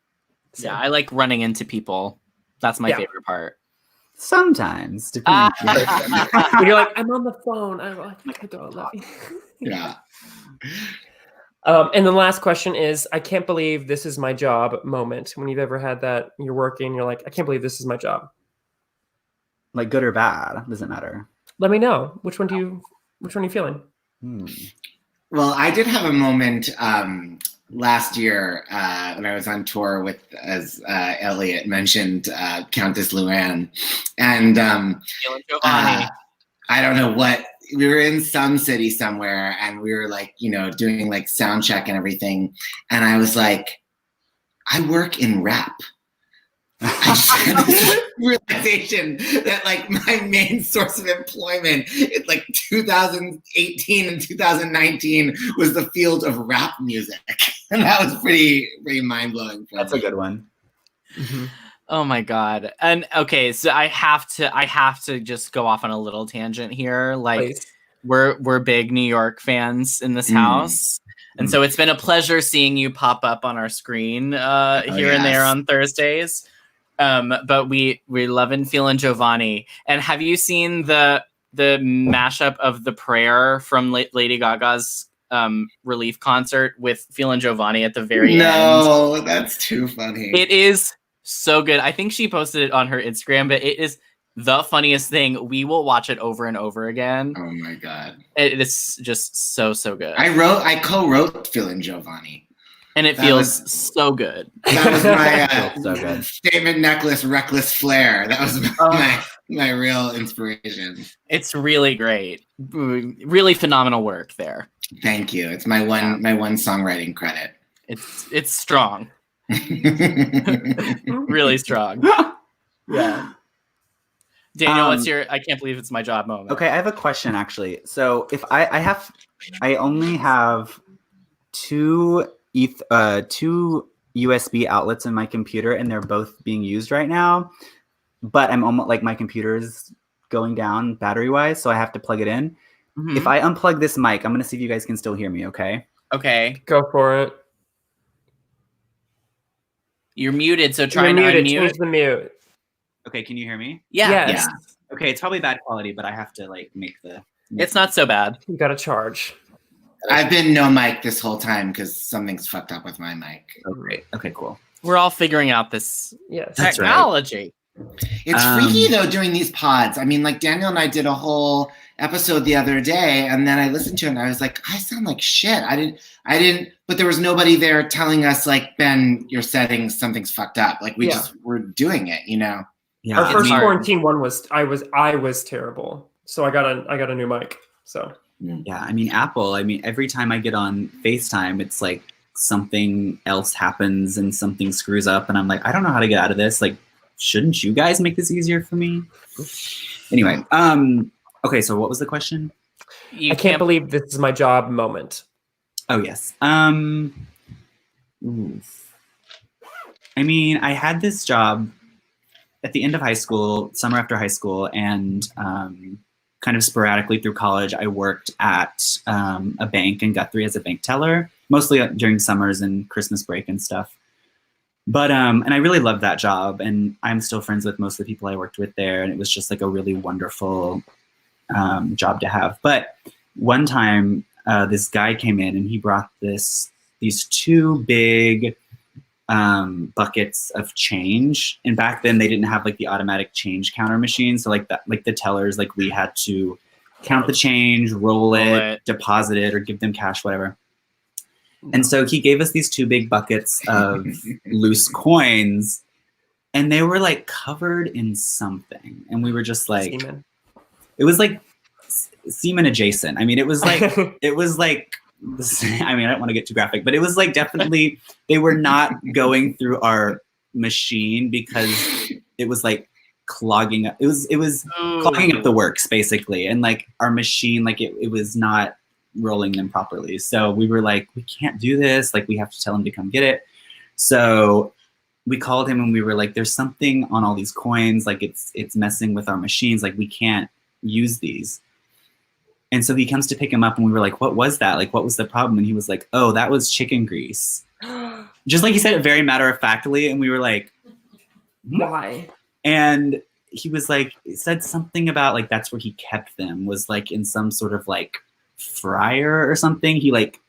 Yeah, I like running into people. That's my favorite part. Sometimes. When you're like, I'm on the phone. I'm like, I don't love you. Yeah. And the last question is, I can't believe this is my job moment. When you've ever had that, you're working, you're like, I can't believe this is my job. Like good or bad, doesn't matter. Let me know. Which one are you feeling? Well, I did have a moment last year when I was on tour with, as Elliot mentioned, Countess Luann. And I don't know what, we were in some city somewhere and we were like, you know, doing like sound check and everything. And I was like, I work in rap. I just had this realization that like my main source of employment in like 2018 and 2019 was the field of rap music. And that was pretty mind blowing. That's a good one. Oh my God. And okay, so I have to just go off on a little tangent here. Like Please. we're big New York fans in this house. And so it's been a pleasure seeing you pop up on our screen here and there on Thursdays. But we love and feeling Giovanni. And have you seen the mashup of the prayer from Lady Gaga's relief concert with Feelin' Giovanni at the very end? No, that's too funny. It is so good. I think she posted it on her Instagram, but it is the funniest thing. We will watch it over and over again. Oh my God. It is just so good. I co-wrote Feelin' Giovanni. And it feels so good. That was my So good. statement necklace, reckless flair. That was my real inspiration. It's really great. Really phenomenal work there. Thank you. It's my one songwriting credit. It's strong. Really strong. Yeah. Daniel, what's your I can't believe it's my job moment? Okay, I have a question actually. So if I only have two USB outlets in my computer and they're both being used right now, but I'm almost like my computer is going down battery wise, so I have to plug it in. If I unplug this mic, I'm gonna see if you guys can still hear me, okay? Okay. Go for it. You're muted, so try You're and muted. unmute. Change the mute. Okay, can you hear me? Yeah. Yes. Yeah. Okay, it's probably bad quality, but I have to like make the It's not so bad. You got to charge. I've been no mic this whole time because something's fucked up with my mic. Oh, great. Okay, cool. We're all figuring out this Yes. That's right. technology. It's freaky though doing these pods. I mean, like Daniel and I did a whole episode the other day, and then I listened to it and I was like, I sound like shit. I didn't, but there was nobody there telling us like, Ben, your settings, something's fucked up. Like we just were doing it, you know? Yeah. Our first hard. quarantine one was I was terrible. So I got a new mic. So Yeah, I mean, Apple, every time I get on FaceTime, it's like something else happens and something screws up and I'm like, I don't know how to get out of this. Like, shouldn't you guys make this easier for me? Anyway, okay, so what was the question? You I can't believe this is my job moment. Oh, yes. I mean, I had this job at the end of high school, summer after high school, and kind of sporadically through college, I worked at a bank in Guthrie as a bank teller, mostly during summers and Christmas break and stuff. But, and I really loved that job, and I'm still friends with most of the people I worked with there, and it was just like a really wonderful job to have. But one time, this guy came in and he brought these two big buckets of change. And back then they didn't have like the automatic change counter machine. So like that, like the tellers, like we had to count the change, roll it, deposit it, or give them cash, whatever. And so he gave us these two big buckets of loose coins, and they were like covered in something. And we were just like, Semen. It was like semen adjacent. I mean, it was like, I don't want to get too graphic, but it was like definitely, they were not going through our machine because it was like clogging up. It was clogging up the works basically. And like our machine, like it was not rolling them properly. So we were like, we can't do this. Like we have to tell him to come get it. So we called him and we were like, there's something on all these coins. Like it's messing with our machines. Like we can't use these. And so he comes to pick him up and we were like, what was that? Like, what was the problem? And he was like, oh, that was chicken grease. Just like he said it very matter-of-factly. And we were like, why? And he was like, it said something about like, that's where he kept them, was like in some sort of like fryer or something. He like,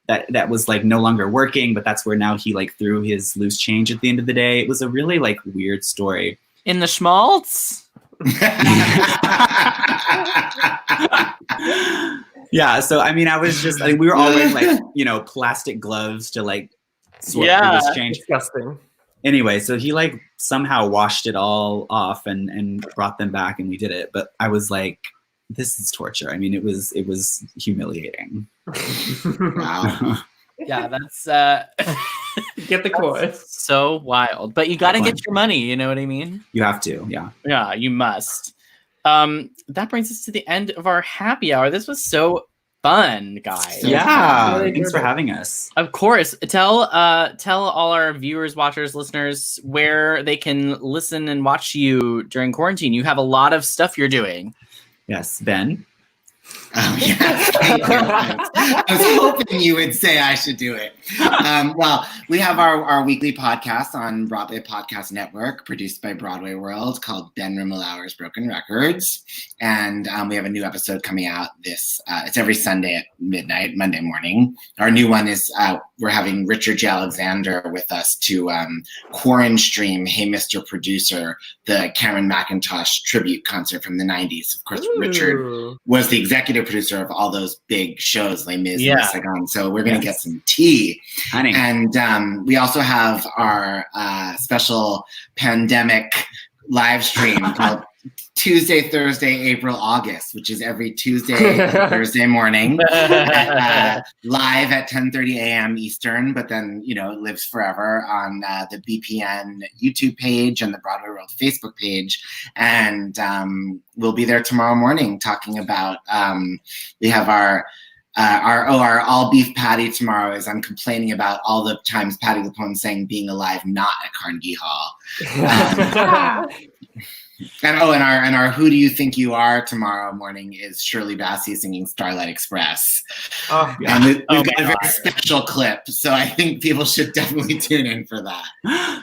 that was like no longer working, but that's where now he like threw his loose change at the end of the day. It was a really like weird story. In the schmaltz? Yeah, so I mean, we were always like, plastic gloves to like sort through this change. Disgusting. Anyway, so he like somehow washed it all off and brought them back, and we did it. But I was like, this is torture. I mean, it was humiliating. Wow. Yeah, that's Get the coin. so wild. But you got to get your money. You know what I mean? You have to, yeah. Yeah, you must. That brings us to the end of our happy hour. This was so fun, guys. So Yeah, Really thanks for good. having us. Of course. Tell all our viewers, watchers, listeners where they can listen and watch you during quarantine. You have a lot of stuff you're doing. Yes, Ben. Oh, yes. Thank you. I was hoping you would say I should do it. Well, we have our weekly podcast on Broadway Podcast Network, produced by Broadway World, called Ben Rimmelauer's Broken Records. And we have a new episode coming out it's every Sunday at midnight, Monday morning. Our new one is, we're having Richard J. Alexander with us to quarantine stream Hey Mr. Producer, the Cameron McIntosh tribute concert from the 90s. Of course, Richard was the executive producer of all those big shows, Les Mis and Saigon. So we're going to get some tea. Honey. And we also have our special pandemic live stream called Tuesday, Thursday, April, August, which is every Tuesday and Thursday morning, live at 10:30 a.m. Eastern, but then, it lives forever on the BPN YouTube page and the Broadway World Facebook page. And we'll be there tomorrow morning talking about, we have our all beef patty tomorrow is I'm complaining about all the times Patti LuPone sang Being Alive not at Carnegie Hall. And our Who Do You Think You Are tomorrow morning is Shirley Bassey singing Starlight Express. Oh, yeah. And we've got a very special clip, so I think people should definitely tune in for that.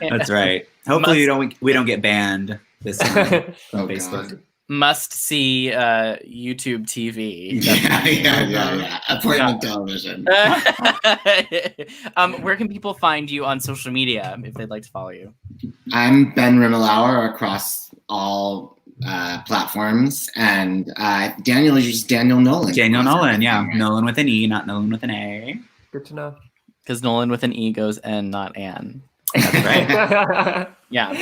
That's right. Hopefully we don't get banned this time from Facebook. God. Must see YouTube TV. Yeah. Appointment television. Where can people find you on social media if they'd like to follow you? I'm Ben Rimmelauer across all platforms, and Daniel is just Daniel Nolan. Daniel Nolan, yeah. Right? Nolan with an E, not Nolan with an A. Good to know. Because Nolan with an E goes N, not Ann. That's right. Yeah.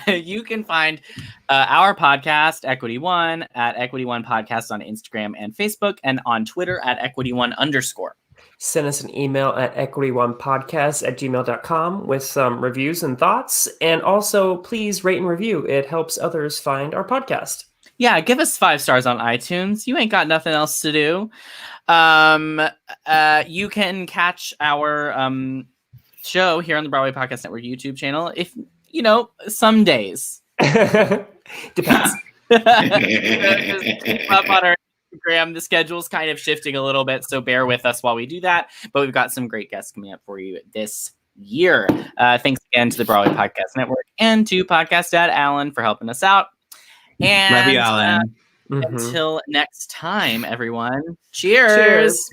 You can find our podcast, Equity One, at Equity One Podcast on Instagram and Facebook, and on Twitter at Equity1_. Send us an email at equity1podcast@gmail.com with some reviews and thoughts. And also, please rate and review. It helps others find our podcast. Yeah, give us 5 stars on iTunes. You ain't got nothing else to do. You can catch our show here on the Broadway Podcast Network YouTube channel if, some days. Depends. Keep up on our Instagram. The schedule's kind of shifting a little bit, so bear with us while we do that. But we've got some great guests coming up for you this year. Thanks again to the Broadway Podcast Network and to Podcast Dad Alan for helping us out. And love you, Alan. Until next time, everyone. Cheers.